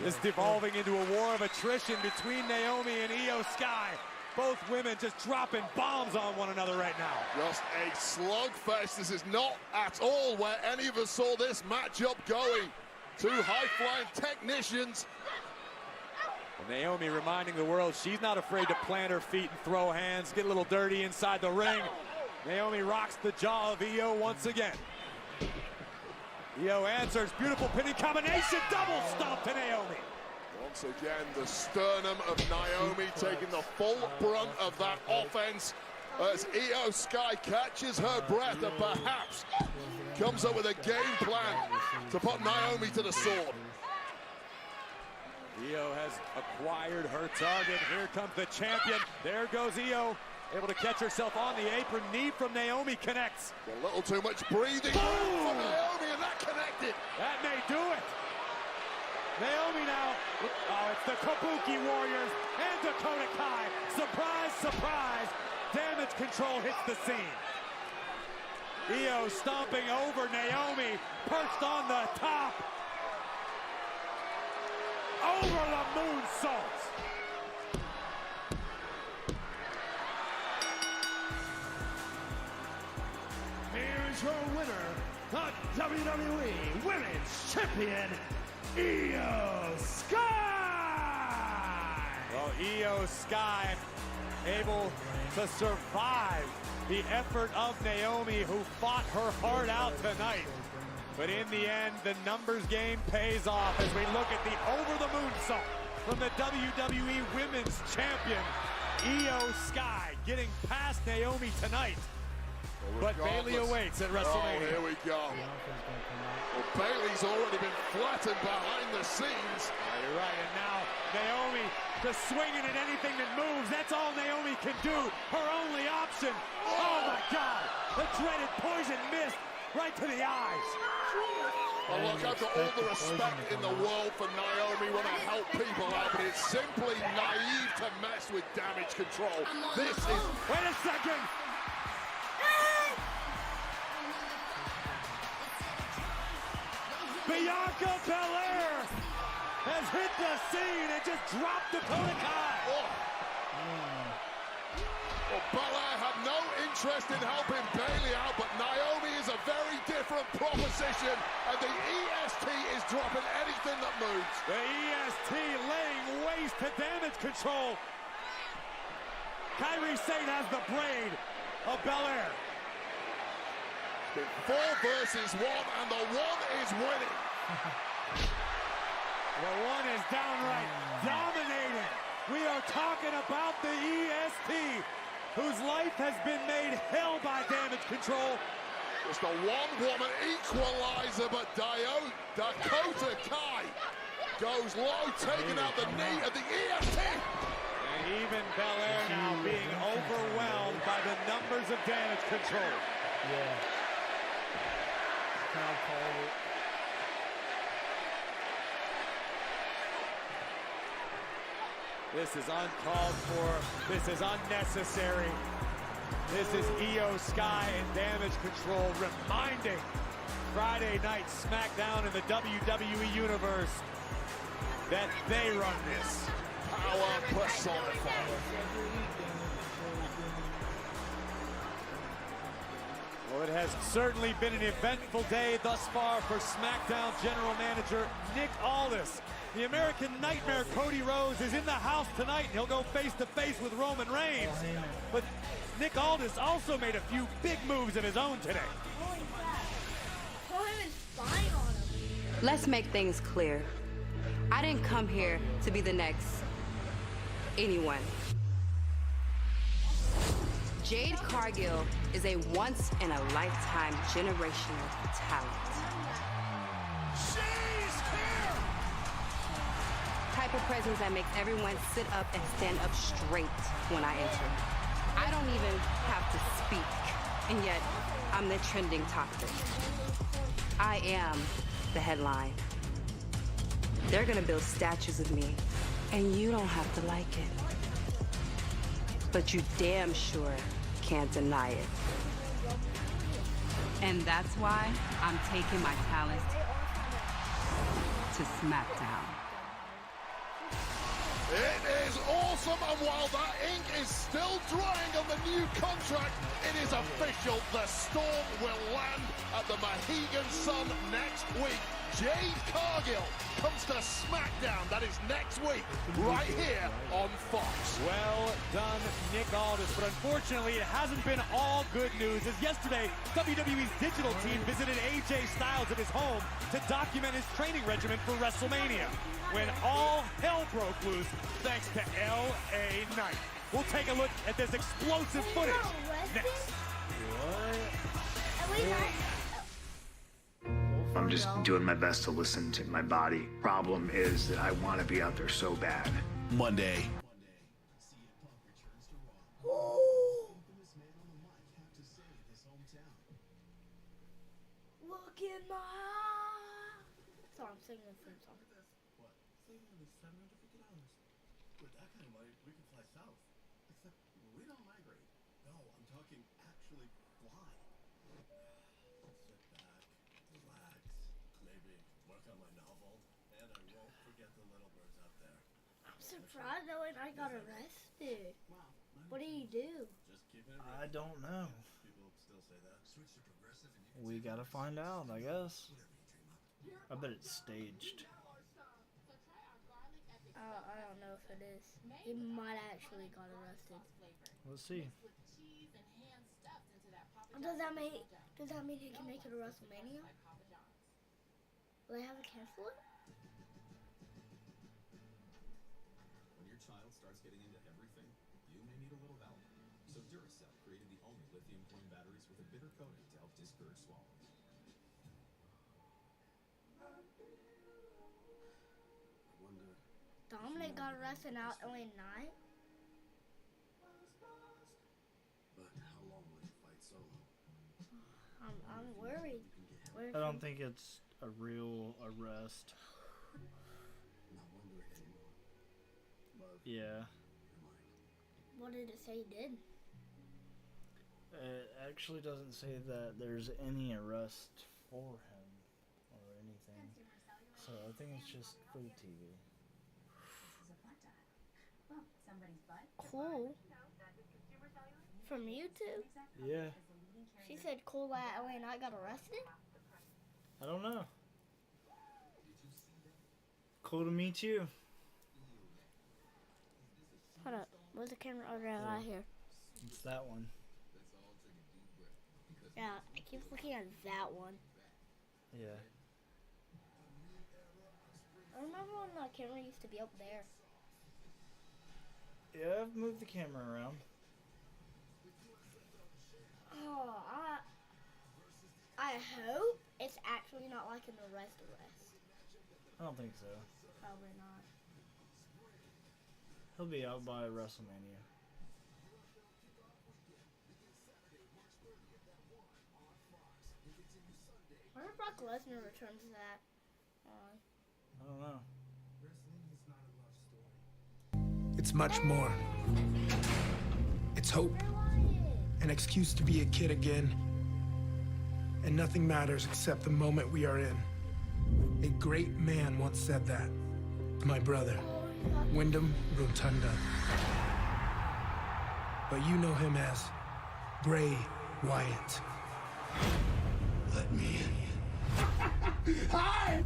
This devolving into a war of attrition between Naomi and Io Sky. Both women just dropping bombs on one another right now. Just a slugfest. This is not at all where any of us saw this matchup going. Two high-flying technicians. Naomi reminding the world she's not afraid to plant her feet and throw hands, get a little dirty inside the ring. Naomi rocks the jaw of Io once again. Io answers, beautiful pinning combination, double stomp to Naomi. Once again, the sternum of Naomi taking the full brunt of that offense as Io Sky catches her breath and perhaps comes up with a game plan to put Naomi to the sword. Io has acquired her target. Here comes the champion. There goes Io, able to catch herself on the apron. Knee from Naomi connects. A little too much breathing from Naomi, and that connected. That may do it. Naomi now. Oh, it's the Kabuki Warriors and Dakota Kai. Surprise, surprise. Damage control hits the scene. Io stomping over Naomi, perched on the top. Over the moonsault. Here's your winner, the WWE Women's Champion, Io Sky! Well, Io Sky able to survive the effort of Naomi, who fought her heart out tonight. But in the end, the numbers game pays off as we look at the over-the-moonsault from the WWE Women's Champion, Io Sky, getting past Naomi tonight. But Bayley awaits at WrestleMania. Oh, here we go. Well, Bayley's already been flattened behind the scenes. You're right, and now Naomi just swinging at anything that moves. That's all Naomi can do. Her only option. Oh my God! The dreaded poison mist right to the eyes. Well, look, I've got all the respect in the world for Naomi when I help people out, but it's simply naive to mess with damage control. This is... Wait a second! Bianca Belair has hit the scene and just dropped Dakota Kai. Well, Belair had no interest in helping Bayley out, but Naomi is a very different proposition, and the EST is dropping anything that moves. The EST laying waste to damage control. Kairi Sane has the braid of Belair. It's been 4 versus 1, and the 1 is winning. The 1 is downright dominating. We are talking about the EST, whose life has been made hell by damage control. Just a one-woman equalizer, but Dakota Kai goes low, taking out the knee of the EST. And even Belair now being overwhelmed by the numbers of damage control. Yeah. Crowd called it. This is uncalled for. This is unnecessary. This is Io Sky and damage control reminding Friday Night SmackDown in the WWE Universe that they run this. Power personified. Well, it has certainly been an eventful day thus far for SmackDown General Manager Nick Aldis. The American Nightmare Cody Rhodes is in the house tonight. He'll go face-to-face with Roman Reigns. But Nick Aldis also made a few big moves of his own today. Let's make things clear. I didn't come here to be the next anyone. Jade Cargill is a once-in-a-lifetime generational talent. She's here! Type of presence that makes everyone sit up and stand up straight when I enter. I don't even have to speak, and yet I'm the trending topic. I am the headline. They're gonna build statues of me, and you don't have to like it. But you damn sure can't deny it. And that's why I'm taking my talent to Smackdown. It is awesome, and while that ink is still drying on the new contract, it is official. The Storm will land at the Mohegan Sun next week. Jade Cargill comes to SmackDown. That is next week, right here on Fox. Well done, Nick Aldis. But unfortunately, it hasn't been all good news. As yesterday, WWE's digital team visited AJ Styles at his home to document his training regimen for WrestleMania, when all hell broke loose thanks to LA Knight. We'll take a look at this explosive footage next. I'm just doing my best to listen to my body. Problem is that I want to be out there so bad. Monday. Look in my eye. Sorry, I'm singing the theme song. What? $750. With that kind of money, we can fly south. Except we don't migrate. No, I'm talking actually fly. Sit back, relax, maybe work on my novel, and I won't forget the little birds out there. I'm surprised though, and I got arrested. What did he do? Just keep it. I don't know. People still say that. Switch to progressive and you can We gotta find out, I guess. I bet it's staged. I don't know if it is. He might actually got arrested. Let's see. Does that mean he can make it to WrestleMania? Will they have to cancel it? When your child starts getting into everything, you may need a little help. So Duracell created the only lithium-coin batteries with a bitter coating to help discourage swallows. Dominic got arrested out LA Knight. But how long will you fight solo? I'm worried. I don't think it's a real arrest. Not wondering anymore. Love. Yeah. What did it say he did? It actually doesn't say that there's any arrest for him or anything. So I think it's just for the TV. Cool. From YouTube? Yeah. She said cool that LA Knight got arrested? I don't know. Cool to meet you. Hold up. Where's the camera? Oh, right here. It's that one. Yeah, I keep looking at that one. Yeah. I remember when the camera used to be up there. Yeah, I've moved the camera around. Oh, I hope it's actually not like an arrest. I don't think so. Probably not. He'll be out by WrestleMania. Where if Brock Lesnar returns to that on? I don't know. It's much more. It's hope. An excuse to be a kid again. And nothing matters except the moment we are in. A great man once said that. My brother, Wyndham Rotunda. But you know him as Bray Wyatt. Let me in. Hi!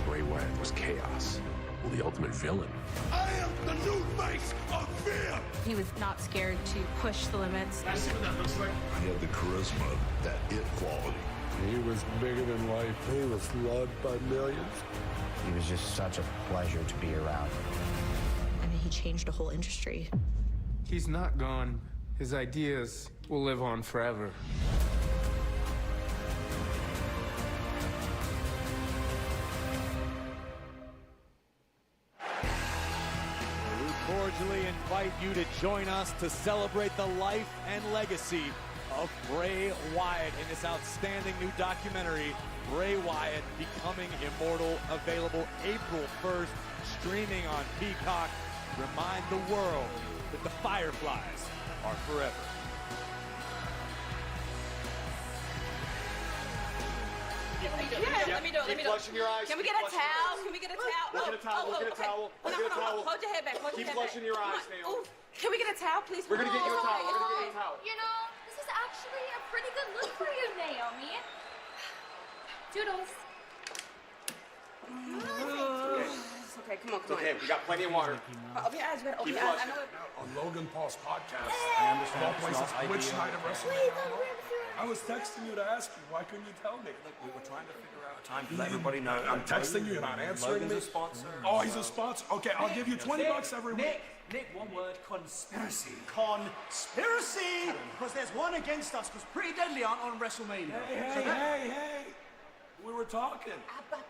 Bray Wyatt was chaos. Well, the ultimate villain. I am the new face of fear! He was not scared to push the limits. I see what that looks like. He had the charisma, that it quality. He was bigger than life. He was loved by millions. He was just such a pleasure to be around. I mean, he changed a whole industry. He's not gone, his ideas will live on forever. We cordially invite you to join us to celebrate the life and legacy of Bray Wyatt in this outstanding new documentary, Bray Wyatt Becoming Immortal, available April 1st, streaming on Peacock. Remind the world that the Fireflies are forever. Let me do it. Flushing your eyes. Can we get a towel? Can we get a towel? We'll get a towel. We'll get a towel. We'll get a towel. Hold your head back. Keep flushing your eyes, Naomi. Can we get a towel, please? We're gonna get you a towel. We're gonna get you a towel. You know, this is actually a pretty good look for you, Naomi. Doodles. It's okay. Come on, come on. Okay, we got plenty of water. Open your eyes, man. Open Keep your eyes. I flushing. know it. On Logan Paul's podcast, I understand places which night of WrestleMania. I was texting you to ask you, why couldn't you tell me? Look, we were trying to figure out a time to let everybody know. I'm texting you, you're not answering Logan's me. a sponsor. Oh, he's a sponsor? Okay, I'll give you $20 every week. Nick, one word, conspiracy. Conspiracy! Because there's one against us, because Pretty Deadly aren't on WrestleMania. Hey. We were talking. But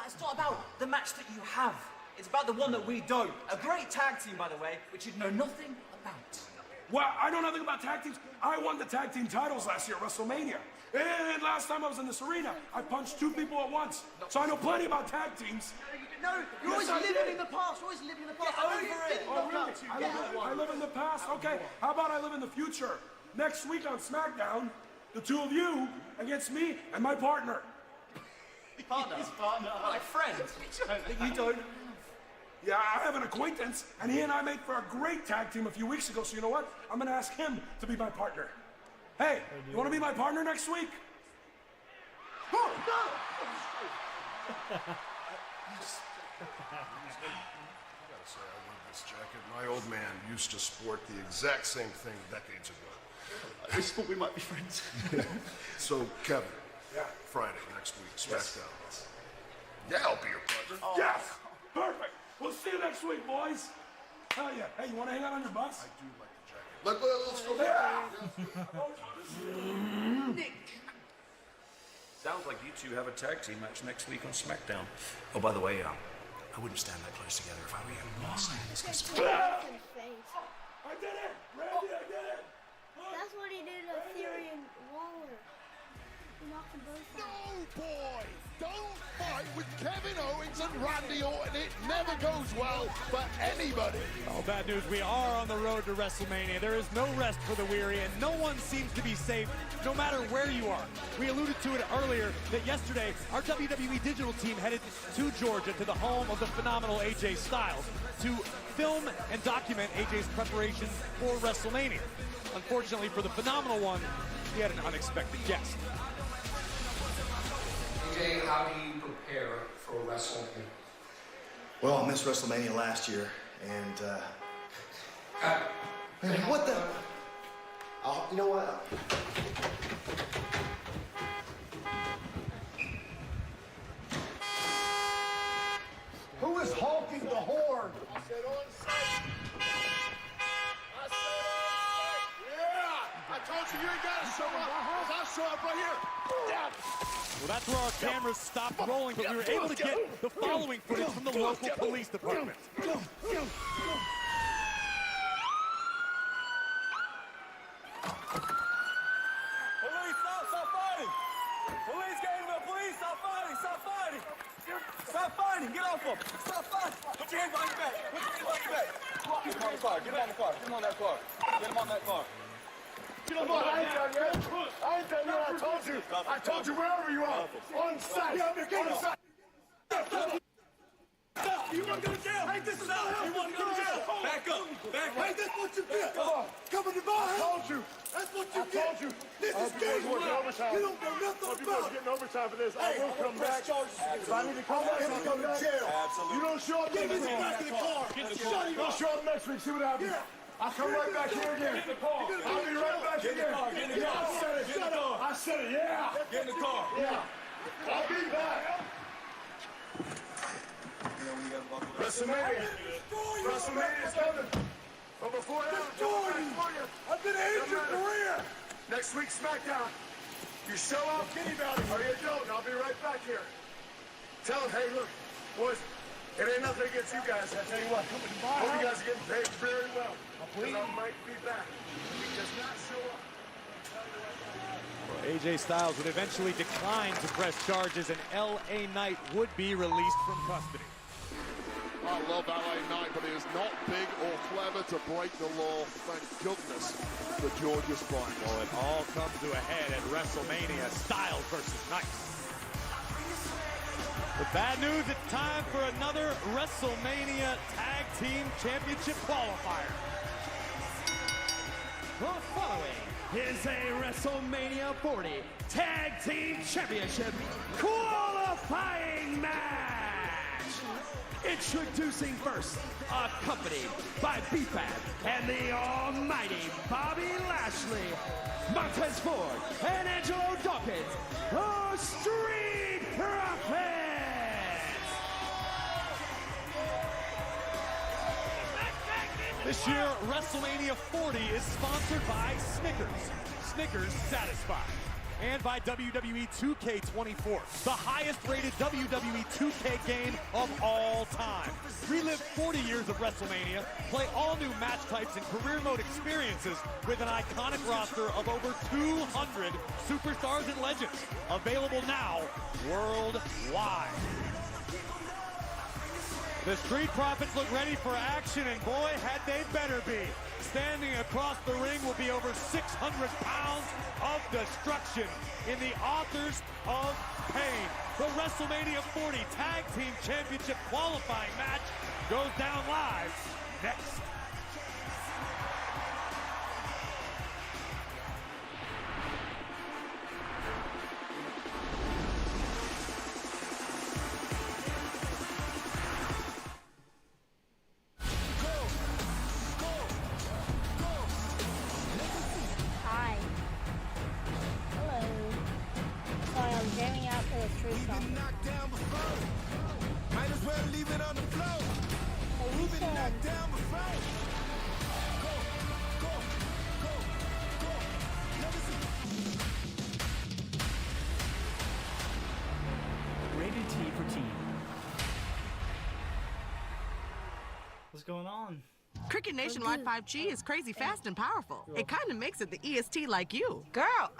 it's not about the match that you have. It's about the one that we don't. A great tag team, by the way, which you'd know nothing about. Well, I know nothing about tag teams. I won the tag team titles last year at WrestleMania. And last time I was in this arena, I punched 2 people at once. So I know plenty about tag teams. No, you're always living in the past. You're always living in the past. Oh, really? I live in the past? Okay, how about I live in the future? Next week on SmackDown, the 2 of you against me and my partner. Partner? Like friends? That you don't. Yeah, I have an acquaintance, and he and I made for a great tag team a few weeks ago, so you know what? I'm gonna ask him to be my partner. Hey, you wanna be my partner next week? Oh, no! I gotta say, I love this jacket. My old man used to sport the exact same thing decades ago. I just thought we might be friends. So, Kevin, yeah. Friday next week, SmackDown. Yeah, I'll be your partner. Oh. Yes! Perfect! We'll see you next week, boys. Hell yeah. Hey, you want to hang out on your bus? I do like the jacket. Let's go back. Nick. Sounds like you two have a tag team match next week on SmackDown. Oh, by the way, I wouldn't stand that close together if I were you. I did it! Randy, I did it! That's what he did to Theory and Waller. He knocked them both out. No, boy! Don't fight with Kevin Owens and Randy Orton. It never goes well for anybody. Oh, bad news. We are on the road to WrestleMania. There is no rest for the weary, and no one seems to be safe, no matter where you are. We alluded to it earlier that yesterday, our WWE digital team headed to Georgia, to the home of the phenomenal AJ Styles, to film and document AJ's preparations for WrestleMania. Unfortunately for the phenomenal one, he had an unexpected guest. AJ, how do you prepare for WrestleMania? Well, I missed WrestleMania last year, and man, what the? You know what? Who is honking the horn? I said on site. Yeah! I told you ain't got to show up. I'll show up right here. Yeah. Well, that's where our cameras stopped rolling, but we were able to get the following footage from the local police department. Police, stop fighting! Police, get in there, please! Stop fighting! Stop fighting! Stop fighting! Get off him! Stop fighting! Put your hands behind your back! Put your hands behind your back! Get him on the car! Get him on the car! Get him on that car! Get him on that car! Get him on! I ain't done yet! I ain't done yet! I told you! I told you wherever you are! On site! On site! You want to go to jail? Hey, this is not how you want to go to jail. Back up. Back up. Hey, that's what you get. Come in the bar. I told you. That's what you get. I told you. This is game. You don't know nothing about it. You're getting overtime for this. I will come back. If I need to come back, I'll come to jail. Absolutely. You don't show up. Get me back in the car. Don't show up next week. See what happens. I'll come right back here again. Get in the car. I'll be right back Get in the car. Get in the car. I said it. Get in the car. I said it. Yeah. Get in the car. Yeah. I'll be back. WrestleMania is coming. But before that, I've been an injured career. Next week, SmackDown. You show up, or you don't. I'll be right back here. Tell them, hey, look, boys, it ain't nothing against you guys. I tell you what, hope you guys are getting paid very well. Because I might be back. If he does not show up. Well, AJ Styles would eventually decline to press charges, and LA Knight would be released from custody. I love LA Knight, but he is not big or clever to break the law. Thank goodness for Georgia Spine. Well, it all comes to a head at WrestleMania. Styles versus Knight. The bad news, it's time for another WrestleMania Tag Team Championship qualifier. The following is a WrestleMania 40 Tag Team Championship qualifying match. Introducing first, accompanied by B-Fab and the almighty Bobby Lashley, Montez Ford and Angelo Dawkins, the Street Profits. This year, WrestleMania 40 is sponsored by Snickers. Snickers satisfied. And by WWE 2K24, the highest-rated WWE 2K game of all time. Relive 40 years of WrestleMania, play all new match types and career mode experiences with an iconic roster of over 200 superstars and legends. Available now worldwide. The Street Profits look ready for action, and boy, had they better be. Standing across the ring will be over 600 pounds of destruction in the Authors of Pain. The WrestleMania 40 Tag Team Championship qualifying match goes down live next. Might as well leave it on the floor. We've been knocked down before. Rated T for teen. What's going on? Cricket Nationwide 5G is crazy fast and powerful. It kind of makes it the EST like you. Girl,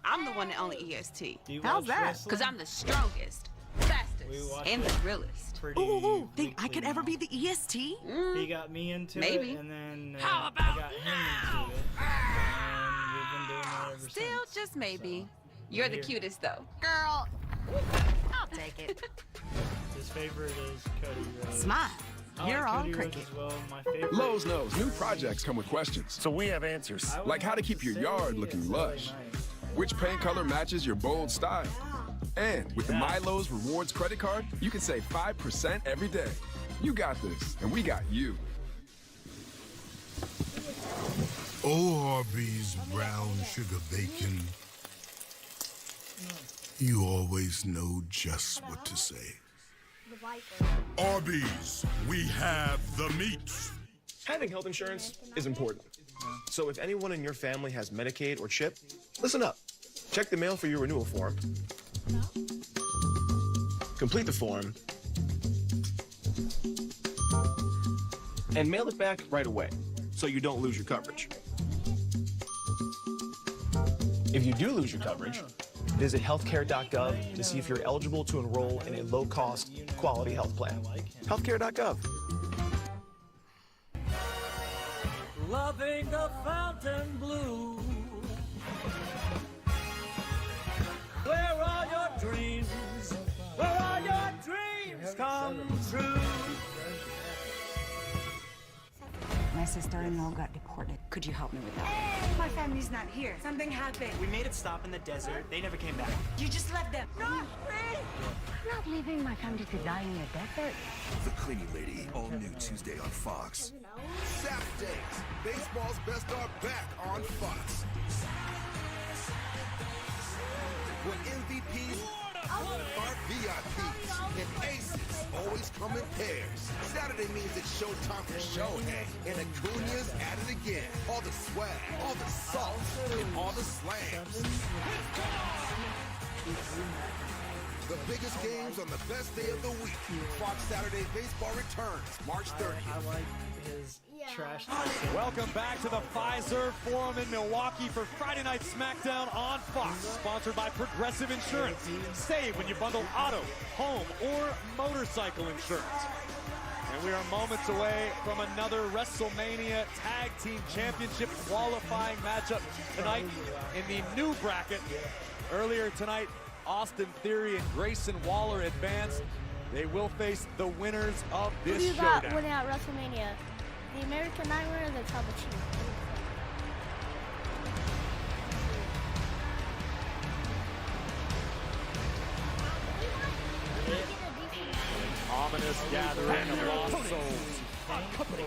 I'm the one that only EST. How's that? Because I'm the strongest, fastest, and the realest. Ooh, think I could ever be the EST? He got me into Maybe. it, and then How I about got him into it, and we've been doing it ever Still, since. just maybe. You're the Here. cutest, though. Girl, I'll take it. His favorite is Cody Rhodes. Smile. I You're like on Cody Rhodes cricket. as well. My favorite. Lowe's knows new projects come with questions. So we have answers. Like how to keep your yard looking lush. Which paint color matches your bold style. And with the MyLowe's Rewards credit card, you can save 5% every day. You got this, and we got you. Arby's brown sugar bacon. You always know just what to say. Arby's, we have the meats. Having health insurance is important. So if anyone in your family has Medicaid or CHIP, listen up. Check the mail for your renewal form. Complete the form. And mail it back right away, so you don't lose your coverage. If you do lose your coverage, visit healthcare.gov to see if you're eligible to enroll in a low-cost, quality health plan. Healthcare.gov. Loving the fountain blue. Where are your dreams? Where are your dreams come true? My sister-in-law got deported. Could you help me with that? My family's not here. Something happened. We made it stop in the desert. They never came back. You just left them. Not me! I'm not leaving my family to die in the desert. The Cleaning Lady, all new Tuesday on Fox. Saturdays, baseball's best are back on Fox. When MVPs Are VIPs and aces always come in pairs. Saturday means it's showtime for Shohei, and Acuna's at it again. All the swag, all the salt, and all the slams. The biggest games on the best day of the week. Fox Saturday Baseball returns March 30th. I like his trash. Welcome back to the Pfizer Forum in Milwaukee for Friday Night SmackDown on Fox, sponsored by Progressive Insurance. Save when you bundle auto, home, or motorcycle insurance. And we are moments away from another WrestleMania Tag Team Championship qualifying matchup tonight in the new bracket. Earlier tonight, Austin Theory and Grayson Waller advanced. They will face the winners of this showdown. Who do you showdown. got winning at WrestleMania? The American Nightmare or the Tribal Chief? Ominous gathering of lost souls. Accompanied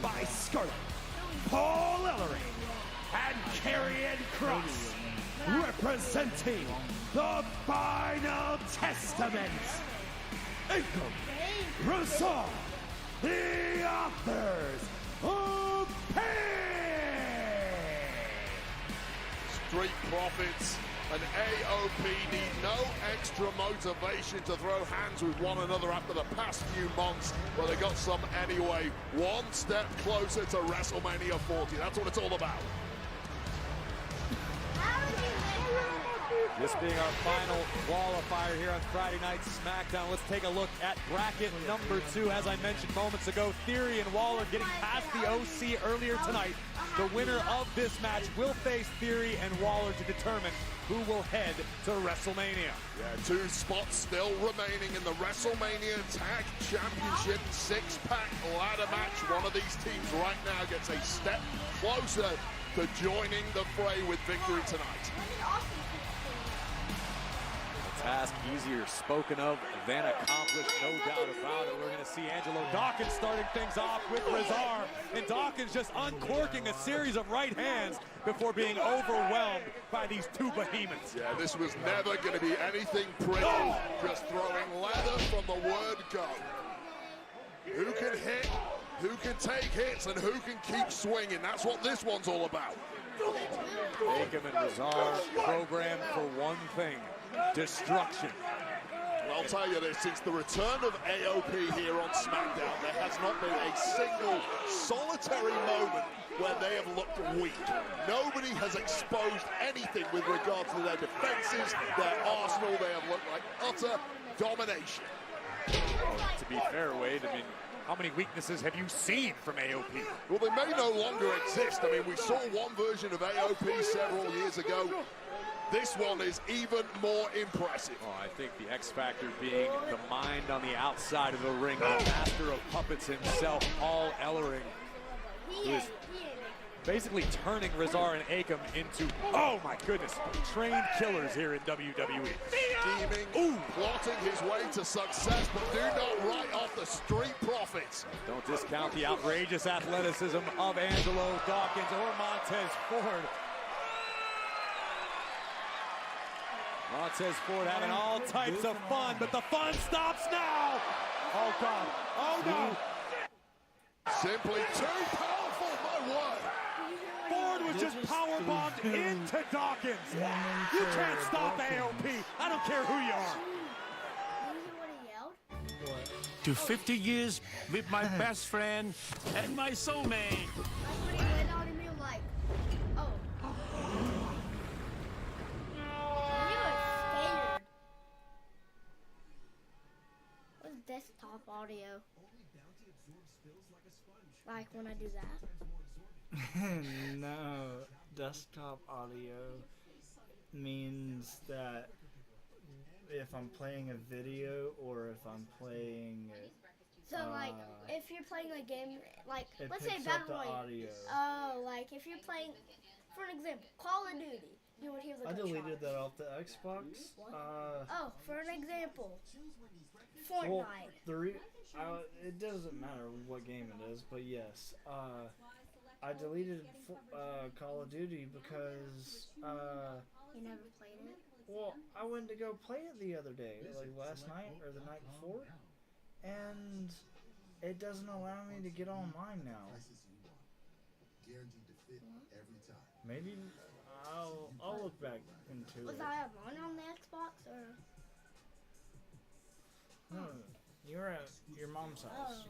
by Scarlett, Paul Ellering, and Karrion Kross, representing the Final Testament. Akam, Razor, the authors of pain. Street Profits and AOP need no extra motivation to throw hands with one another after the past few months, but they got some anyway. One step closer to WrestleMania 40. That's what it's all about. This being our final qualifier here on Friday Night SmackDown, let's take a look at bracket number 2. As I mentioned moments ago, Theory and Waller getting past the OC earlier tonight. The winner of this match will face Theory and Waller to determine who will head to WrestleMania. Yeah, 2 spots still remaining in the WrestleMania Tag Championship 6-pack ladder match. One of these teams right now gets a step closer to joining the fray with victory tonight. Task easier spoken of than accomplished, no doubt about it. We're going to see Angelo Dawkins starting things off with Razor, and Dawkins just uncorking a series of right hands before being overwhelmed by these 2 behemoths. Yeah, this was never going to be anything pretty, just throwing leather from the word go. Who can hit, who can take hits, and who can keep swinging? That's what this one's all about. Akam and Razor programmed for one thing: destruction. Well, I'll tell you this, since the return of AOP here on SmackDown, there has not been a single solitary moment where they have looked weak. Nobody has exposed anything with regard to their defenses, their arsenal. They have looked like utter domination. Oh, to be fair, Wade, I mean, how many weaknesses have you seen from AOP? Well, they may no longer exist. I mean, we saw one version of AOP several years ago. This one is even more impressive. Oh, I think the X factor being the mind on the outside of the ring, the master of puppets himself, Paul Ellering, who is basically turning Razor and Akam into, oh my goodness, trained killers here in WWE. Scheming, plotting his way to success, but do not write off the Street Profits. Don't discount the outrageous athleticism of Angelo Dawkins or Montez Ford. Montez Ford having all types of fun, but the fun stops now. Oh God, oh no. Simply too powerful, my word. Ford was just powerbombed into Dawkins. You can't stop AOP. I don't care who you are. To 50 years with my best friend and my soulmate. Desktop audio. Like when I do that? No, desktop audio means that if I'm playing a video or if I'm playing So like if you're playing a game, like it let's say picks up Battle the Royale. audio. Oh, like if you're playing, for an example, Call of Duty, you would hear the I deleted gunshots. that off the Xbox. Oh, for an example, Fortnite. Well, it doesn't matter what game it is, but yes, I deleted Call of Duty because you never played it. Well, I went to go play it the other day, like last night or the night before, and it doesn't allow me to get online now. Maybe I'll look back into it. Was I alone on the Xbox or? No, you were at your mom's house. Oh.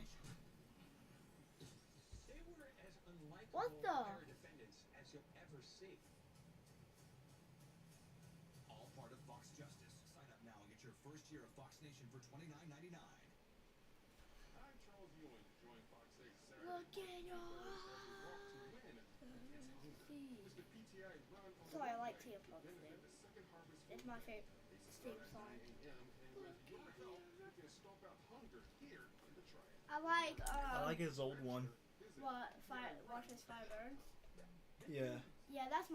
What the? All part of Fox Justice. Sign up now and get your first year of Fox Nation for $29.99. I'm Charles Ewing. Join Fox 6 Saturday. Look in your eyes. So I like Tia Punk's thing. It's my favorite Steve song. I like his old one. What? Watches Firebirds? Yeah. Yeah, that's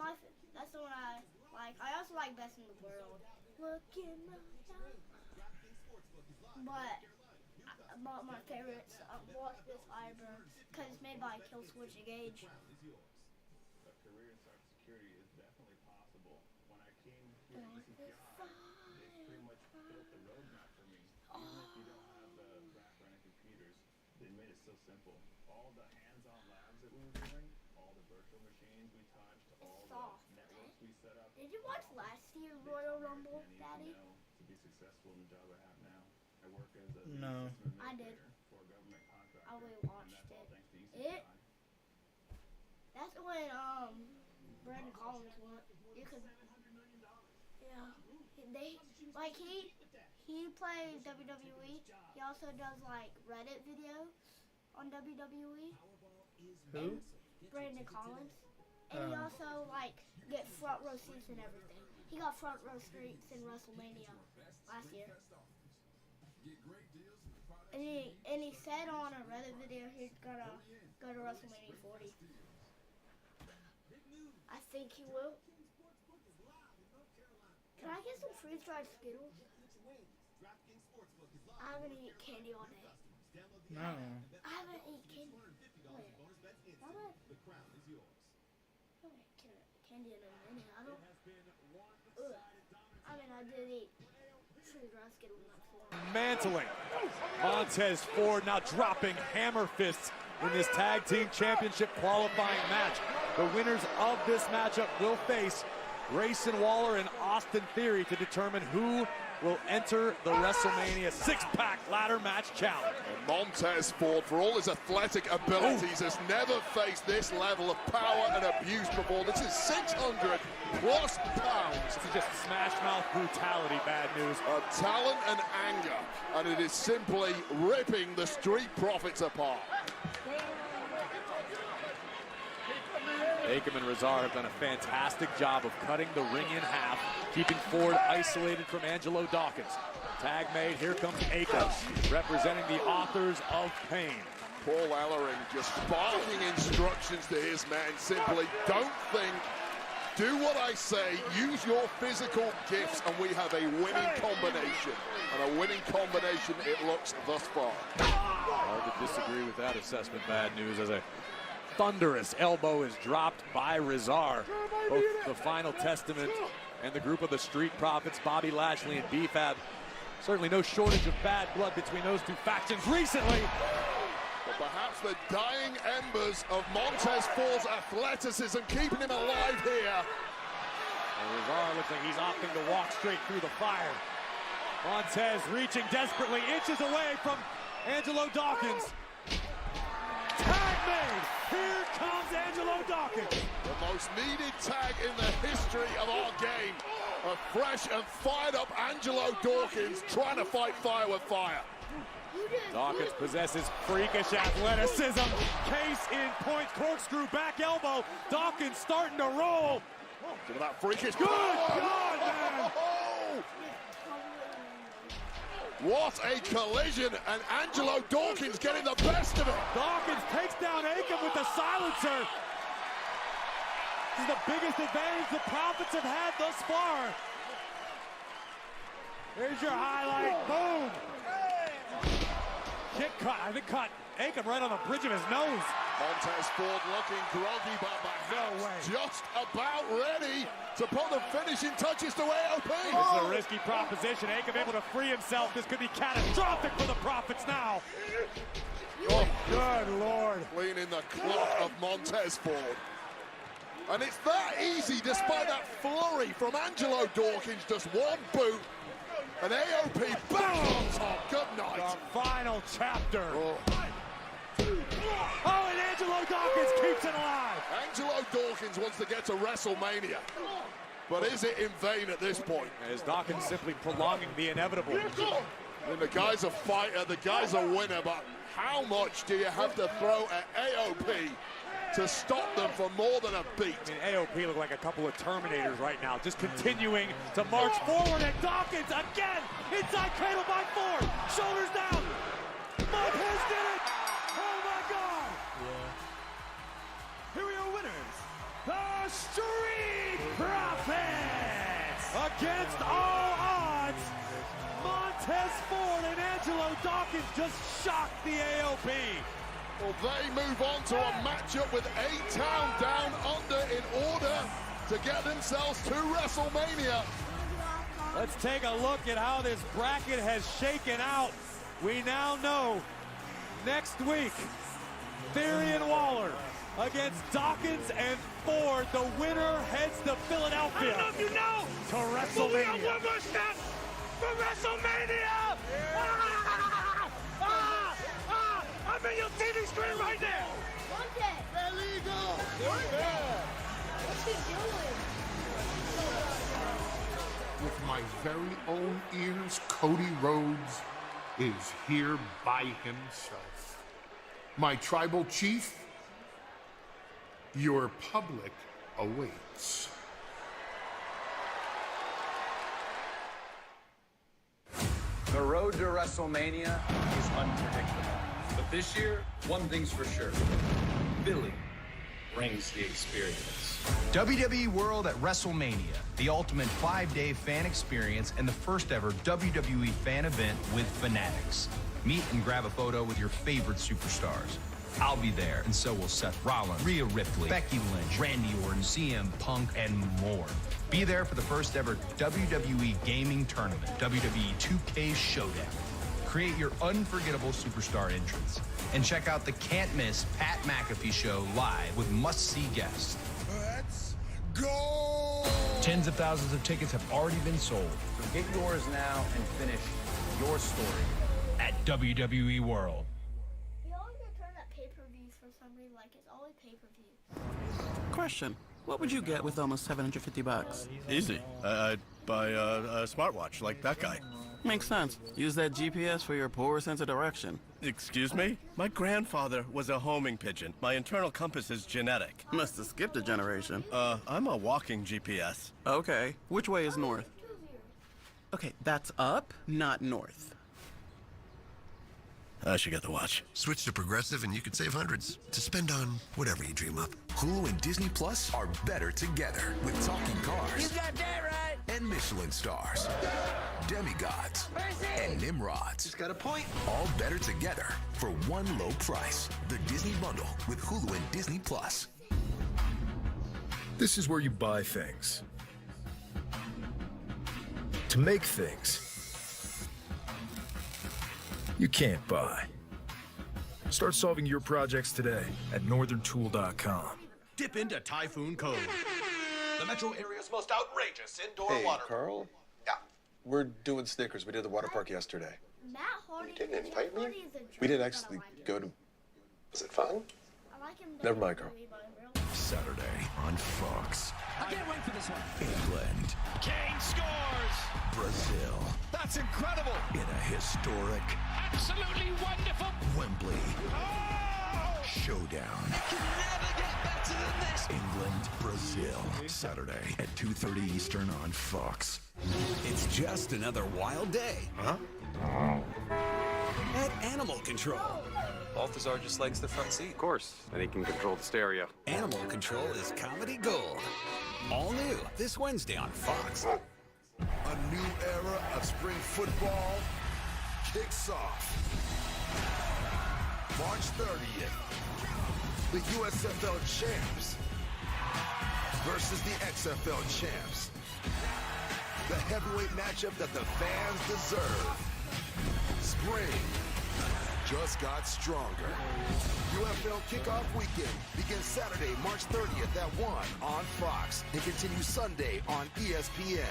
that's the one I like. I also like Best in the World. Look in my eyes. But my favorites Watch This Firebirds because it's made by Killswitch Engage. A career in cybersecurity is definitely possible. When I came here to ECPI, they pretty much built the roadmap for me. Even if you don't have the background in computers, they made it so simple. All the hands-on labs that we were doing, all the virtual machines we touched, all the networks we set up. Did you watch last year's Royal Rumble, Daddy? To be successful in the job I have now, I work as a No. system I did. administrator for a government contractor. I really watched and that's all it. thanks to ECPI. That's when Brandon Collins won. You could. Yeah. He plays WWE. He also does like Reddit videos on WWE. Who? Brandon Collins. And he also like gets front row seats and everything. He got front row seats in WrestleMania last year. And he said on a Reddit video he's gonna go to WrestleMania 40. I think he will. Can I get some freeze-dried Skittles? I haven't eaten candy all day. No. I haven't eaten candy. Candy in a minute. I did eat freeze-dried Skittles before. Mantling. Montez Ford now dropping hammer fists in this tag team championship qualifying match. The winners of this matchup will face Grayson Waller and Austin Theory to determine who will enter the WrestleMania six-pack ladder match challenge. And Montez Ford, for all his athletic abilities, has never faced this level of power and abuse before. This is 600 plus pounds. This is just smash mouth brutality, bad news. Talent and anger, and it is simply ripping the Street Profits apart. Akam and Razar have done a fantastic job of cutting the ring in half, keeping Ford isolated from Angelo Dawkins. Tag made, here comes Akam, representing the authors of pain. Paul Ellering just barking instructions to his men, simply don't think, do what I say, use your physical gifts, and we have a winning combination. And a winning combination it looks thus far. Hard to disagree with that assessment, bad news, as a thunderous elbow is dropped by Razar. Both the Final Testament and the group of the Street Profits, Bobby Lashley and B-Fab. Certainly no shortage of bad blood between those two factions recently. But perhaps the dying embers of Montez Ford's athleticism keeping him alive here. And Razar looks like he's opting to walk straight through the fire. Montez reaching desperately, inches away from Angelo Dawkins. Tag made! Here comes Angelo Dawkins. The most needed tag in the history of our game. A fresh and fired up Angelo Dawkins trying to fight fire with fire. Dawkins possesses freakish athleticism. Case in point, corkscrew back elbow. Dawkins starting to roll. Look at that freakish. Good God, man! What a collision, and Angelo Dawkins getting the best of it. Dawkins takes down Akam with the silencer. This is the biggest advantage the Profits have had thus far. Here's your highlight, boom. Kick cut, I think caught Akam right on the bridge of his nose. Montez Ford looking groggy, but perhaps just about ready to put the finishing touches to AOP. This is a risky proposition. Akam able to free himself. This could be catastrophic for the Profits now. Oh, good Lord. Leaning the clock of Montez Ford. And it's that easy despite that flurry from Angelo Dawkins. Just one boot. And AOP back on top. Good night. The final chapter. Oh, and Angelo Dawkins keeps it alive. Angelo Dawkins wants to get to WrestleMania. But is it in vain at this point? As Dawkins simply prolonging the inevitable. And the guy's a fighter, the guy's a winner, but how much do you have to throw at AOP to stop them for more than a beat? I mean, AOP look like a couple of Terminators right now, just continuing to march forward, and Dawkins again, inside cradle by Ford, shoulders down. Montez did it! Oh my God! Here we are, winners, the Street Profits! Against all odds, Montez Ford and Angelo Dawkins just shocked the AOP. Well, they move on to a matchup with A-Town down under in order to get themselves to WrestleMania. Let's take a look at how this bracket has shaken out. We now know next week, Theory and Waller against Dawkins and Ford. The winner heads to Philadelphia. I don't know if you know. To WrestleMania. We have one more step for WrestleMania. I'm in your TV screen right now. What's he doing? With my very own ears, Cody Rhodes is here by himself. My tribal chief, your public awaits. The road to WrestleMania is unpredictable. But this year, one thing's for sure. Philly brings the experience. WWE World at WrestleMania, the ultimate 5-day fan experience and the first ever WWE fan event with fanatics. Meet and grab a photo with your favorite superstars. I'll be there, and so will Seth Rollins, Rhea Ripley, Becky Lynch, Randy Orton, CM Punk, and more. Be there for the first ever WWE gaming tournament, WWE 2K Showdown. Create your unforgettable superstar entrance. And check out the can't-miss Pat McAfee Show live with must-see guests. Let's go! Tens of thousands of tickets have already been sold. So get yours now and finish your story at WWE World. You always return that pay-per-views for some reason, like it's always pay-per-view. Question. What would you get with almost $750? Easy. I'd buy a smartwatch like that guy. Makes sense. Use that GPS for your poor sense of direction. Excuse me? My grandfather was a homing pigeon. My internal compass is genetic. Must have skipped a generation. I'm a walking GPS. Okay. Which way is north? Okay, that's up, not north. I should get the watch. Switch to Progressive and you could save hundreds to spend on whatever you dream up. Hulu and Disney Plus are better together with talking cars. You got that right. And Michelin stars, demigods, and Nimrods. Just got a point. All better together for one low price. The Disney Bundle with Hulu and Disney Plus. This is where you buy things. To make things you can't buy. Start solving your projects today at northerntool.com. Dip into Typhoon Cove, the metro area's most outrageous indoor Hey, water. Carl? Yeah. We're doing Snickers. We did the water park yesterday. Matt Hardy. You didn't invite me? Hardy is a jerk, We didn't but I actually like him. go to... Was it fun? I like him Never mind, Carl. Saturday on Fox. I can't wait for this one. England. Kane scores! Brazil. That's incredible! In a historic Absolutely wonderful! Wembley showdown. Can never get better than this. England, Brazil. Saturday at 2:30 Eastern on Fox. It's just another wild day. Huh? At Animal Control. Balthazar just likes the front seat. Of course, and he can control the stereo. Animal Control is comedy gold. All new this Wednesday on Fox. A new era of spring football kicks off March 30th. The USFL champs versus the XFL champs. The heavyweight matchup that the fans deserve. Spring just got stronger. UFL kickoff weekend begins Saturday, March 30th at 1 on Fox and continues Sunday on ESPN.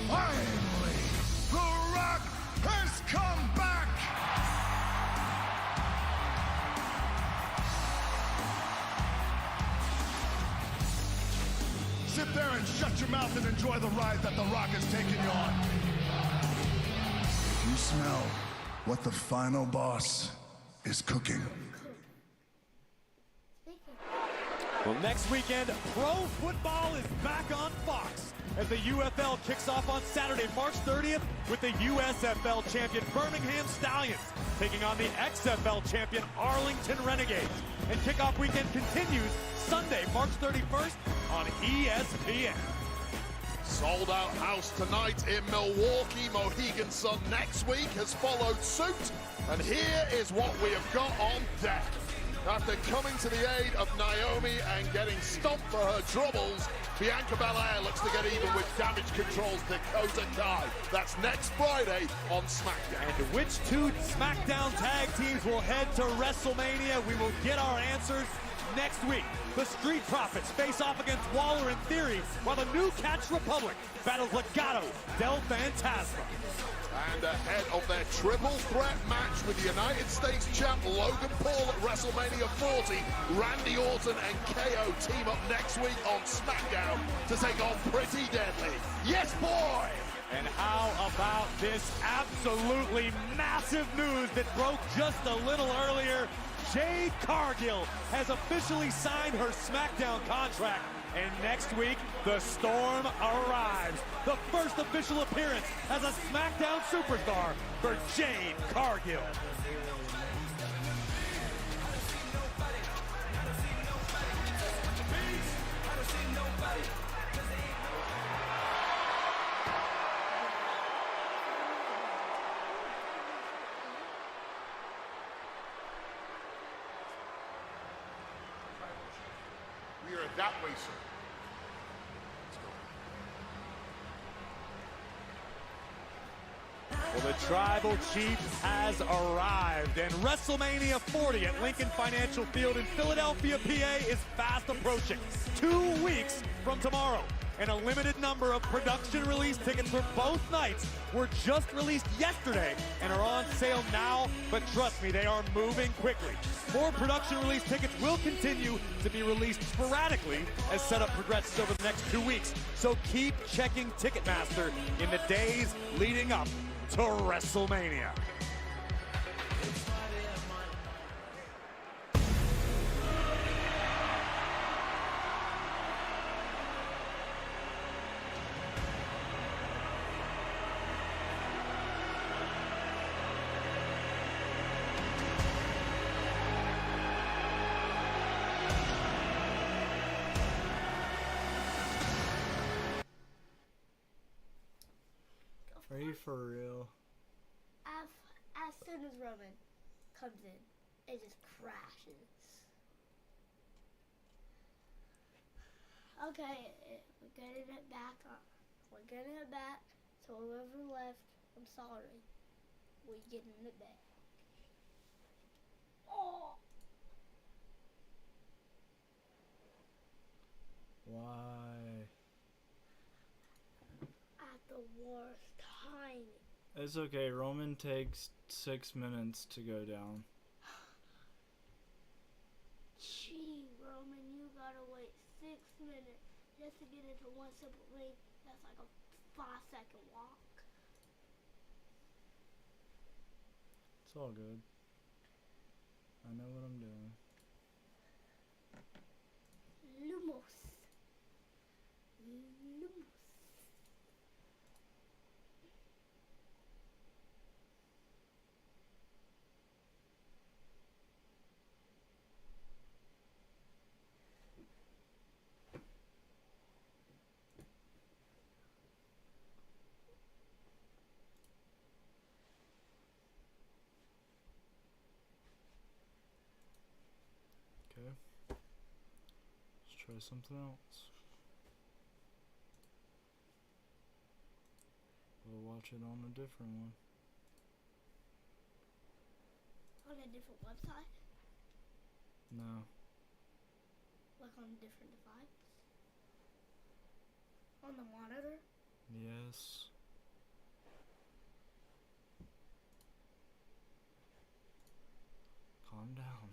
Finally, The Rock has come back! Sit there and shut your mouth and enjoy the ride that The Rock is taking you on. You smell what the final boss is cooking. Well, next weekend, pro football is back on Fox as the UFL kicks off on Saturday, March 30th with the USFL champion Birmingham Stallions taking on the XFL champion Arlington Renegades. And kickoff weekend continues Sunday, March 31st on ESPN. Sold out house tonight in Milwaukee. Mohegan Sun next week has followed suit. And here is what we have got on deck. After coming to the aid of Naomi and getting stomped for her troubles, Bianca Belair looks to get even with Damage Control's Dakota Kai. That's next Friday on SmackDown. And which two SmackDown tag teams will head to WrestleMania? We will get our answers next week. The Street Profits face off against Waller and Theory, while the New Catch Republic battles Legado del Fantasma. And ahead of their triple threat match with the United States champ Logan Paul at WrestleMania 40, Randy Orton and KO team up next week on SmackDown to take on Pretty Deadly. Yes, boy! And how about this absolutely massive news that broke just a little earlier? Jade Cargill has officially signed her SmackDown contract, and next week, the Storm arrives. The first official appearance as a SmackDown superstar for Jade Cargill. We are that way, sir. Well, the Tribal Chief has arrived, and WrestleMania 40 at Lincoln Financial Field in Philadelphia, PA is fast approaching. 2 weeks from tomorrow. And a limited number of production release tickets for both nights were just released yesterday and are on sale now, but trust me, they are moving quickly. More production release tickets will continue to be released sporadically as setup progresses over the next 2 weeks. So keep checking Ticketmaster in the days leading up to WrestleMania. Are you for real? As soon as Roman comes in, it just crashes. Okay, we're getting it back on. We're getting it back. So whoever left, I'm sorry. We're getting it back. Oh! Why? At the worst time. It's okay. Roman takes 6 minutes to go down. Gee, Roman, you gotta wait 6 minutes just to get into one simple ring. That's like a 5-second walk. It's all good. I know what I'm doing. Lumos. Lumos. try something else. We'll watch it on a different one. On a different website? No. Like on a different device? On the monitor? Yes. Calm down.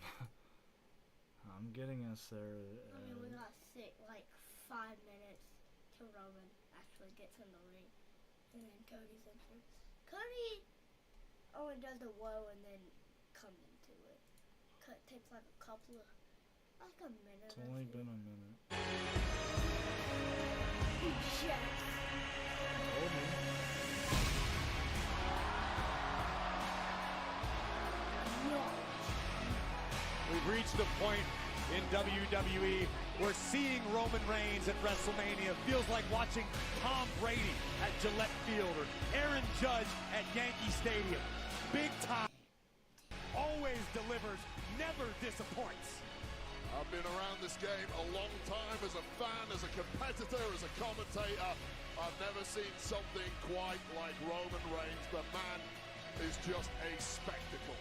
I'm getting us there. I mean, we got 5 minutes till Roman actually gets in the ring. And then Cody's entrance. Cody only does the whoa and then comes into it. Takes like a couple of, like a minute. It's only been a minute. Yes. Told me. We've reached the point in WWE where seeing Roman Reigns at WrestleMania feels like watching Tom Brady at Gillette Field or Aaron Judge at Yankee Stadium. Big time, always delivers, never disappoints. I've been around this game a long time as a fan, as a competitor, as a commentator. I've never seen something quite like Roman Reigns. The man is just a spectacle.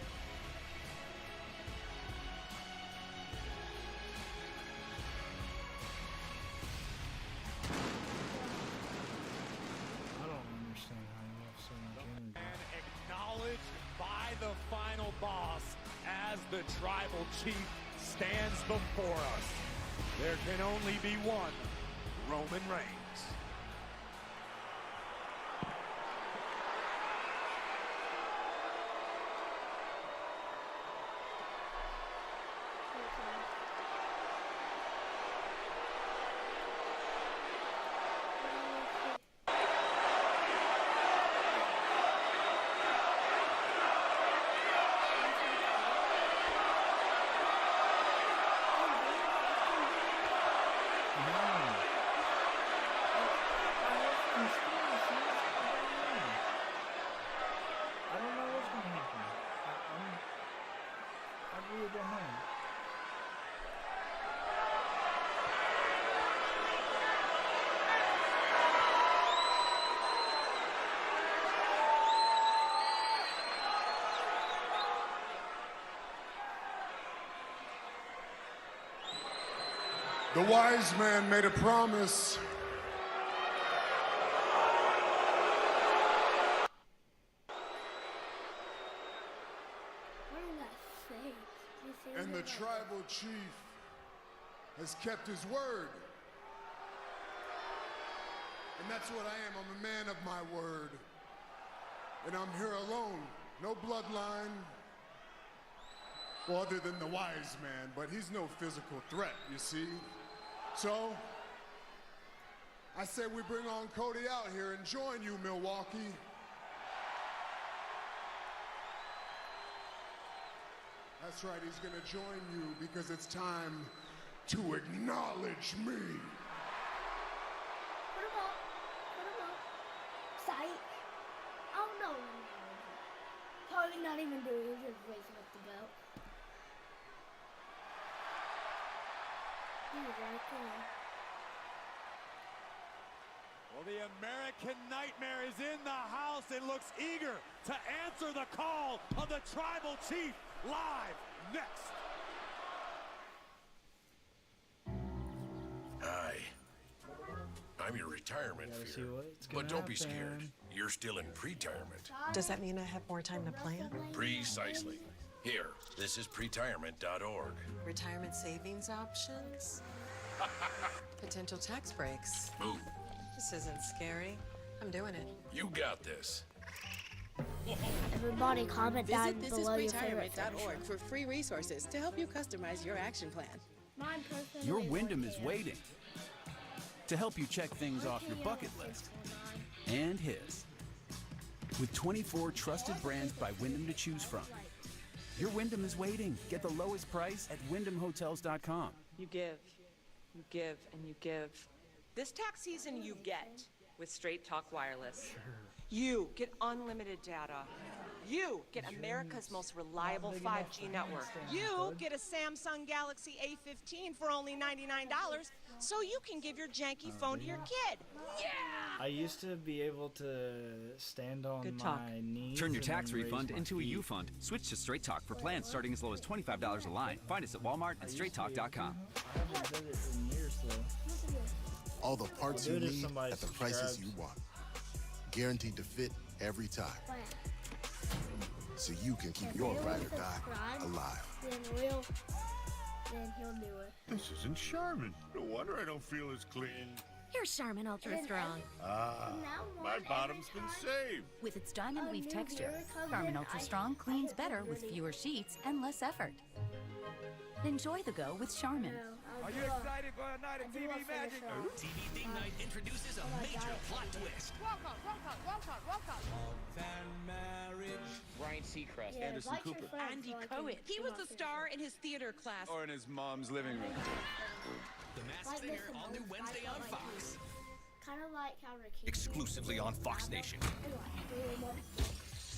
I don't understand how you have so much energy. And acknowledged by the final boss as the tribal chief stands before us. There can only be one Roman Reigns. I don't know what's going to happen. I really don't know. The wise man made a promise. What did that say? Did he say And the something? tribal chief has kept his word. And that's what I am. I'm a man of my word. And I'm here alone. No bloodline. Well, other than the wise man, but he's no physical threat, you see? So, I say we bring on Cody out here and join you, Milwaukee. That's right, he's gonna join you because it's time to acknowledge me. Put him up. Put him up. Sight. Oh no. Probably not even doing it. He's just raising up the belt. He's right there. Well, the American Nightmare is in the house and looks eager to answer the call of the tribal chief live next. Hi. I'm your retirement fear. But don't be scared. You're still in pre-retirement. Does that mean I have more time to plan? Precisely. Here, this is pretirement.org. Retirement savings options? Potential tax breaks? Move. This isn't scary. I'm doing it. You got this. Everybody comment down Visit below your favorite thisispretirement.org for free resources to help you customize your action plan. Mine personally Your was Wyndham is here. waiting to help you check things off your bucket list and his. With 24 trusted brands by Wyndham to choose from, your Wyndham is waiting. Get the lowest price at WyndhamHotels.com. You give, and you give. This tax season, you get with Straight Talk Wireless. You get unlimited data. You get America's most reliable 5G network. You get a Samsung Galaxy A15 for only $99, so you can give your janky phone to your kid. Yeah! I used to be able to stand on my knees. Turn your and tax then raise refund my into a feet. U-Fund. Switch to Straight Talk for plans starting as low as $25 a line. Find us at Walmart and StraightTalk.com. I haven't done it in years though. All the parts I'll you do it if need somebody at the prices subscribes. you want. Guaranteed to fit every time. So you can keep your ride or die alive. Then he'll do it. This isn't Charmin. No wonder I don't feel as clean. Here's Charmin Ultra Strong. Ah, my bottom's been saved. With its diamond weave texture, Charmin Ultra Strong cleans better with fewer sheets and less effort. Enjoy the go with Charmin. Are you excited for a night of TV magic? TV Thing Night introduces a major plot twist. Welcome. Brian Seacrest. Anderson Cooper. Andy Cohen. He was the star in his theater class. Or in his mom's living room. The Masked Singer, all new Wednesday on Fox. Kind of like how Ricky. Exclusively on Fox Nation.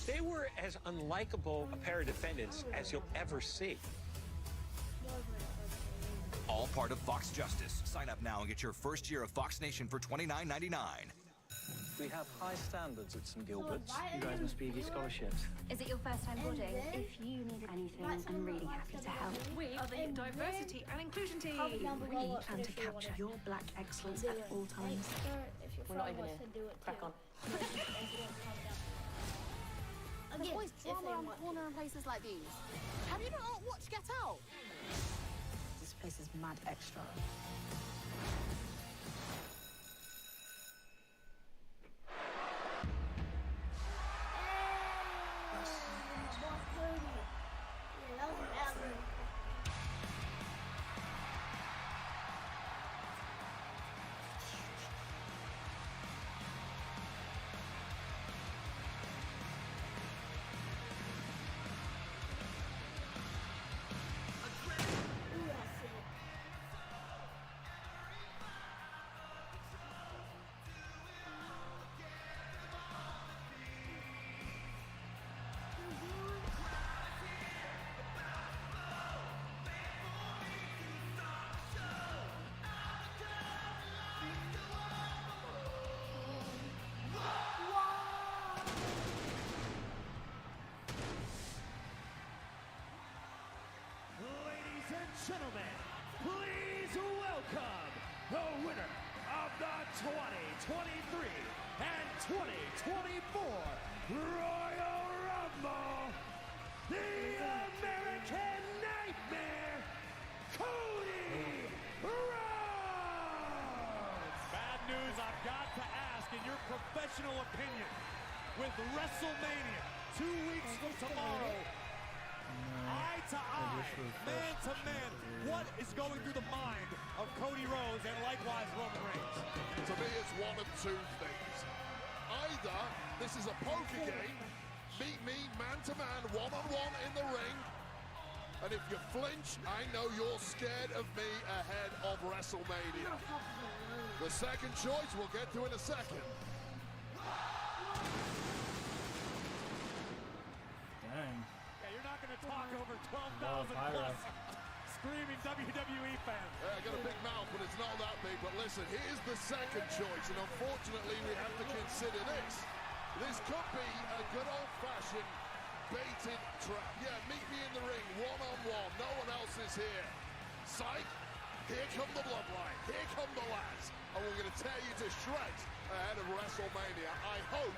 They were as unlikable a pair of defendants as you'll ever see. All part of Fox Justice. Sign up now and get your first year of Fox Nation for $29.99. We have high standards at St. Gilbert's. You guys must be these scholarships. Is it your first time boarding? If you need anything, I'm really happy to help. We are the Diversity and Inclusion Team. We plan to capture your black excellence at all times. We're not even in. Crack on. There's always drama around the corner in places like these. Have you not watched Get Out? This place is mad extra. Ladies and gentlemen, please welcome the winner of the 2023 and 2024 Royal Rumble, the American Nightmare, Cody Rhodes! Bad news, I've got to ask, in your professional opinion, with WrestleMania 2 weeks from tomorrow, eye to eye, man to man, what is going through the mind of Cody Rhodes and likewise Roman Reigns? To me, it's one of two things. Either this is a poker game, meet me man to man, one-on-one in the ring, and if you flinch, I know you're scared of me ahead of WrestleMania. The second choice we'll get to in a second. Dang. Yeah, you're not going to talk over 12,000 plus screaming WWE fans. Yeah, I got a big mouth, but it's not that big. But listen, here's the second choice, and unfortunately, we have to consider this. This could be a good old-fashioned baited trap. Yeah, meet me in the ring, one-on-one. No one else is here. Psych, here come the bloodline. Here come the lads. And we're going to tear you to shreds ahead of WrestleMania. I hope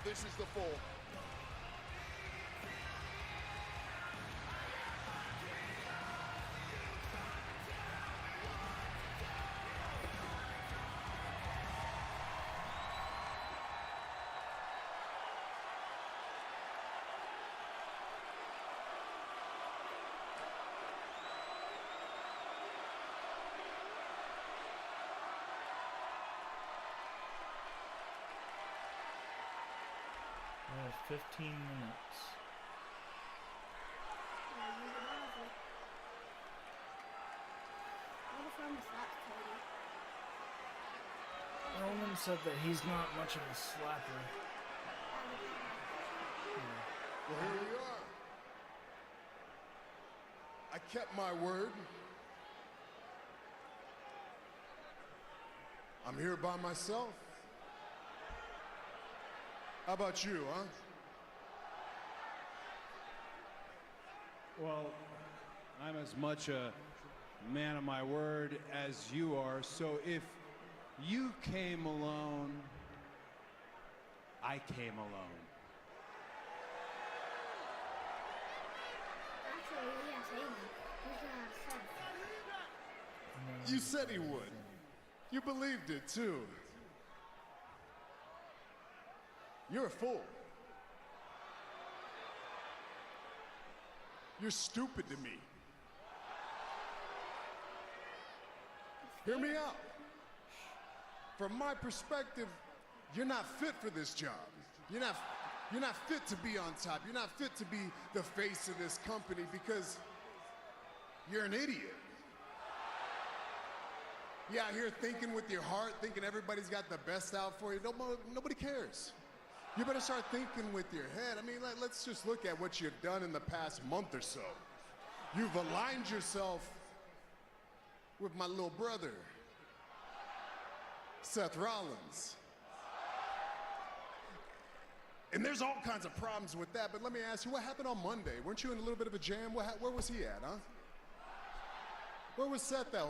this is the fall. We have 15 minutes. Roman said that he's not much of a slapper. I kept my word. I'm here by myself. How about you, huh? Well, I'm as much a man of my word as you are, so if you came alone, I came alone. Actually, yes, Amy. He's gonna have sex. You said he would. You believed it, too. You're a fool. You're stupid to me. Hear me out. From my perspective, you're not fit for this job. You're not fit to be on top. You're not fit to be the face of this company because you're an idiot. You're out here thinking with your heart, thinking everybody's got the best out for you. Nobody cares. You better start thinking with your head. I mean, let's just look at what you've done in the past month or so. You've aligned yourself with my little brother, Seth Rollins. And there's all kinds of problems with that, but let me ask you, what happened on Monday? Weren't you in a little bit of a jam? Where was he at, huh? Where was Seth at?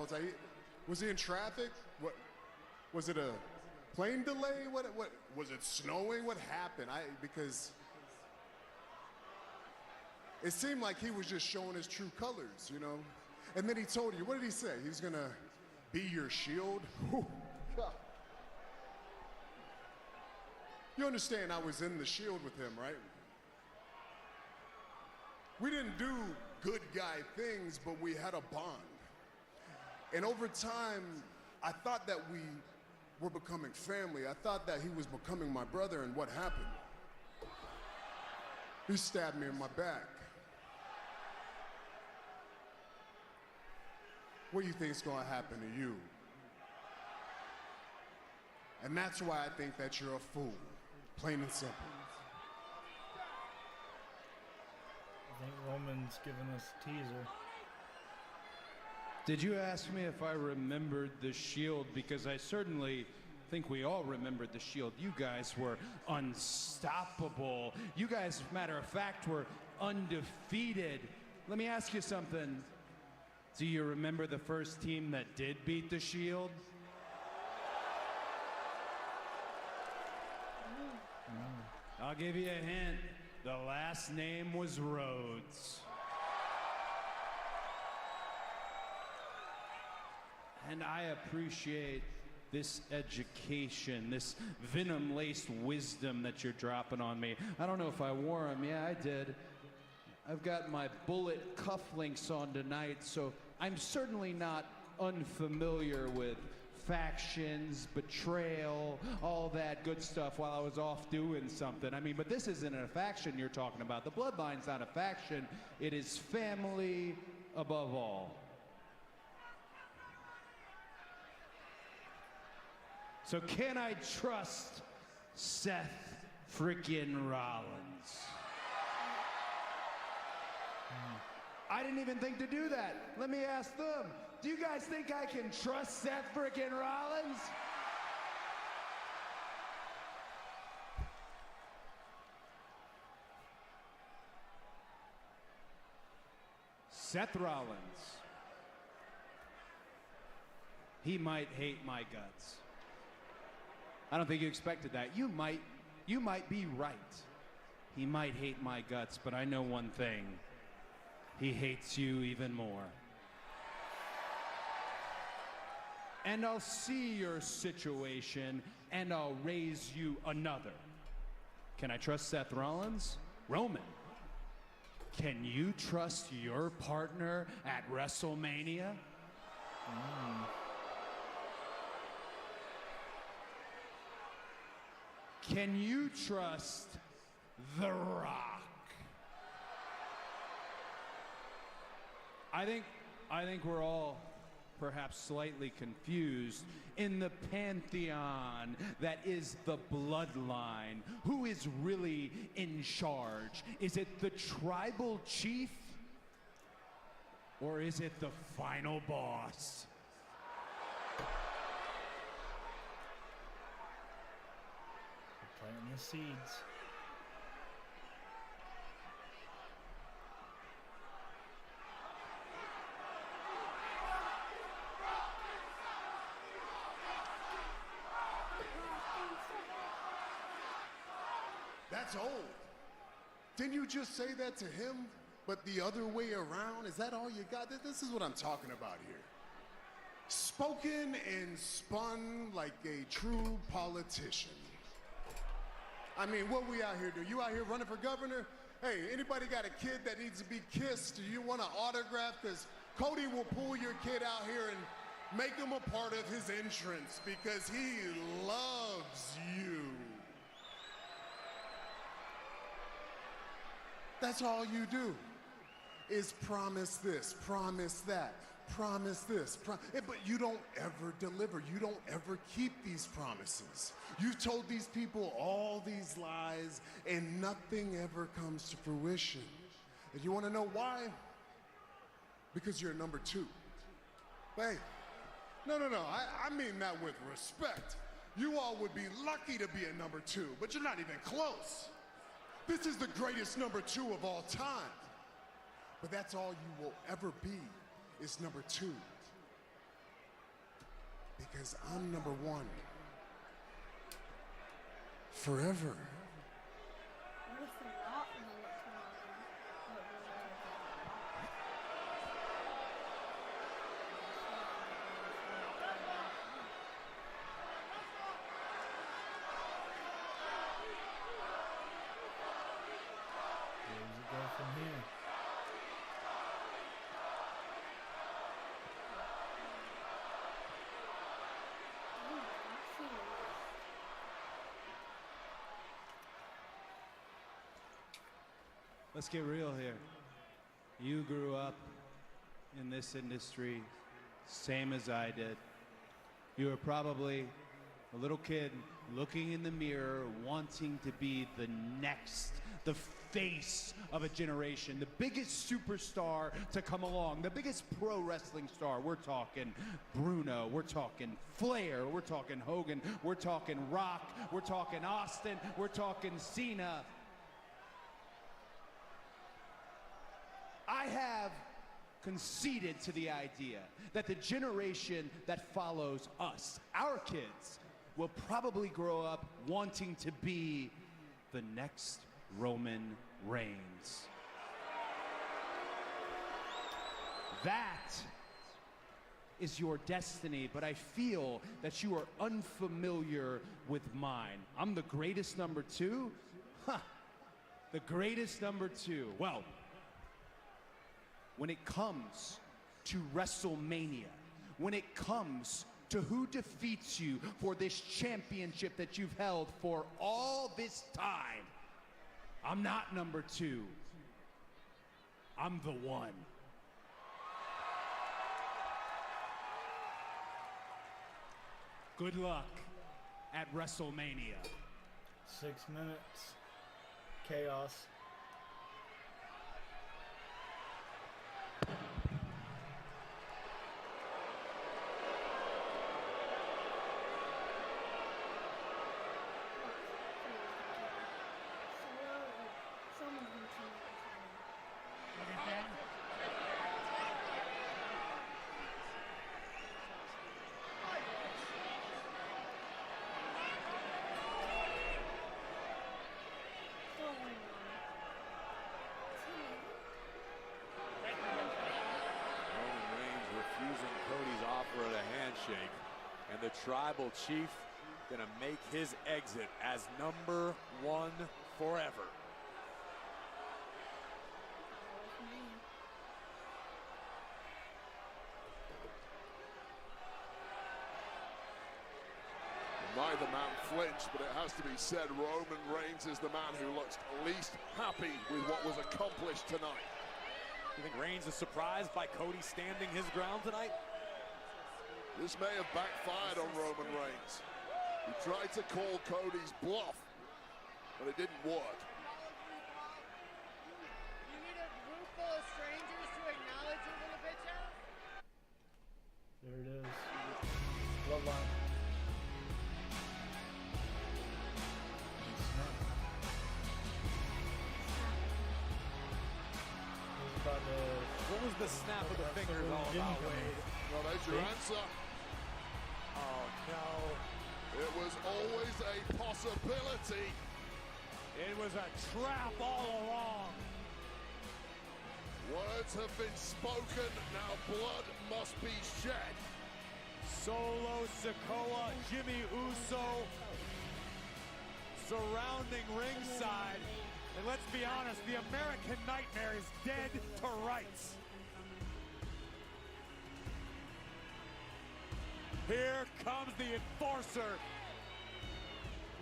Was he in traffic? What, was it a plane delay? What was it snowing? What happened? Because it seemed like he was just showing his true colors, you know? And then he told you, what did he say? He was gonna be your shield? Whew, God. You understand I was in the shield with him, right? We didn't do good guy things, but we had a bond. And over time, I thought that we were becoming family. I thought that he was becoming my brother, and what happened? He stabbed me in my back. What do you think is going to happen to you? And that's why I think that you're a fool, plain and simple. I think Roman's giving us a teaser. Did you ask me if I remembered the Shield? Because I certainly think we all remembered the Shield. You guys were unstoppable. You guys, matter of fact, were undefeated. Let me ask you something. Do you remember the first team that did beat the Shield? I'll give you a hint. The last name was Rhodes. And I appreciate this education, this venom-laced wisdom that you're dropping on me. I don't know if I wore them. Yeah, I did. I've got my bullet cufflinks on tonight, so I'm certainly not unfamiliar with factions, betrayal, all that good stuff while I was off doing something. I mean, but this isn't a faction you're talking about. The Bloodline's not a faction. It is family above all. So can I trust Seth frickin' Rollins? I didn't even think to do that. Let me ask them. Do you guys think I can trust Seth frickin' Rollins? Seth Rollins. He might hate my guts. I don't think you expected that. You might be right. He might hate my guts, but I know one thing. He hates you even more. And I'll see your situation, and I'll raise you another. Can I trust Seth Rollins? Roman, can you trust your partner at WrestleMania? Can you trust The Rock? I think we're all perhaps slightly confused in the pantheon that is the Bloodline. Who is really in charge? Is it the tribal chief? Or is it the final boss? Planting the seeds. That's old. Didn't you just say that to him, but the other way around? Is that all you got? This is what I'm talking about here. Spoken and spun like a true politician. I mean, what we out here do? You out here running for governor? Hey, anybody got a kid that needs to be kissed? Do you want an autograph? Because Cody will pull your kid out here and make him a part of his entrance because he loves you. That's all you do, is promise this, promise that, promise this, but you don't ever deliver. You don't ever keep these promises. You've told these people all these lies, and nothing ever comes to fruition. And you want to know why? Because you're number two. Hey, no, I mean that with respect. You all would be lucky to be a number two, but you're not even close. This is the greatest number two of all time. But that's all you will ever be, is number two. Because I'm number one. Forever. Let's get real here. You grew up in this industry, same as I did. You were probably a little kid looking in the mirror, wanting to be the next, the face of a generation, the biggest superstar to come along, the biggest pro wrestling star. We're talking Bruno, we're talking Flair, we're talking Hogan, we're talking Rock, we're talking Austin, we're talking Cena. I have conceded to the idea that the generation that follows us, our kids, will probably grow up wanting to be the next Roman Reigns. That is your destiny, but I feel that you are unfamiliar with mine. I'm the greatest number two? Huh. The greatest number two. Well, when it comes to WrestleMania, when it comes to who defeats you for this championship that you've held for all this time, I'm not number two. I'm the one. Good luck at WrestleMania. 6 minutes. Chaos. And the tribal chief gonna make his exit as number one forever. Neither man flinched, but it has to be said Roman Reigns is the man who looks least happy with what was accomplished tonight. You think Reigns is surprised by Cody standing his ground tonight? This may have backfired on Roman Reigns. He tried to call Cody's bluff, but it didn't work. You need a room full of strangers to acknowledge a little bit What was the snap of the fingers all about, Wade? Well, there's your answer. Oh, no. It was always a possibility. It was a trap all along. Words have been spoken, now blood must be shed. Solo Sikoa, Jimmy Uso surrounding ringside. And let's be honest, the American Nightmare is dead to rights. Here comes the enforcer.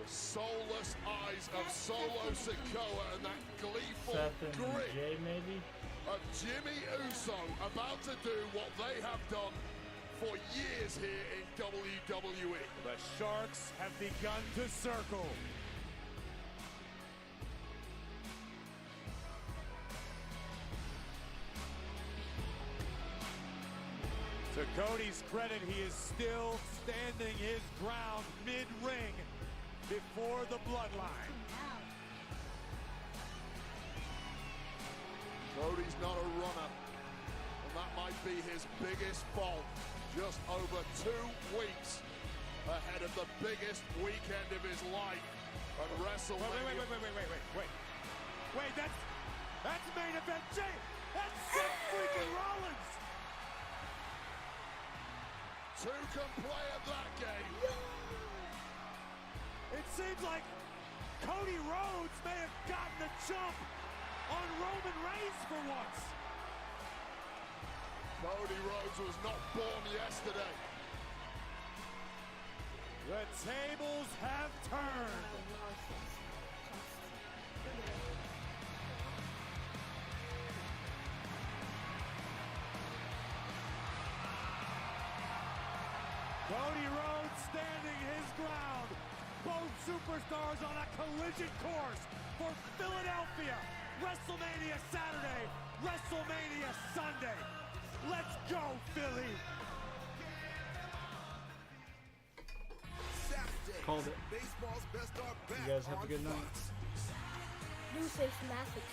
The soulless eyes of Solo Sikoa and that gleeful Seth and grin Jay, maybe? of Jimmy Uso about to do what they have done for years here in WWE. The Sharks have begun to circle. To Cody's credit, he is still standing his ground mid-ring before the bloodline. Cody's not a runner, and that might be his biggest fault. Just over 2 weeks ahead of the biggest weekend of his life at WrestleMania. Wait, that's main event. Jay, that's Seth freaking Rollins. 2 can play at that game. It seems like Cody Rhodes may have gotten the jump on Roman Reigns for once. Cody Rhodes was not born yesterday. The tables have turned. Cody Rhodes standing his ground. Both superstars on a collision course for Philadelphia. WrestleMania Saturday, WrestleMania Sunday. Let's go, Philly. Called it. Baseball's best are back. You guys have a good night. Do say Smackith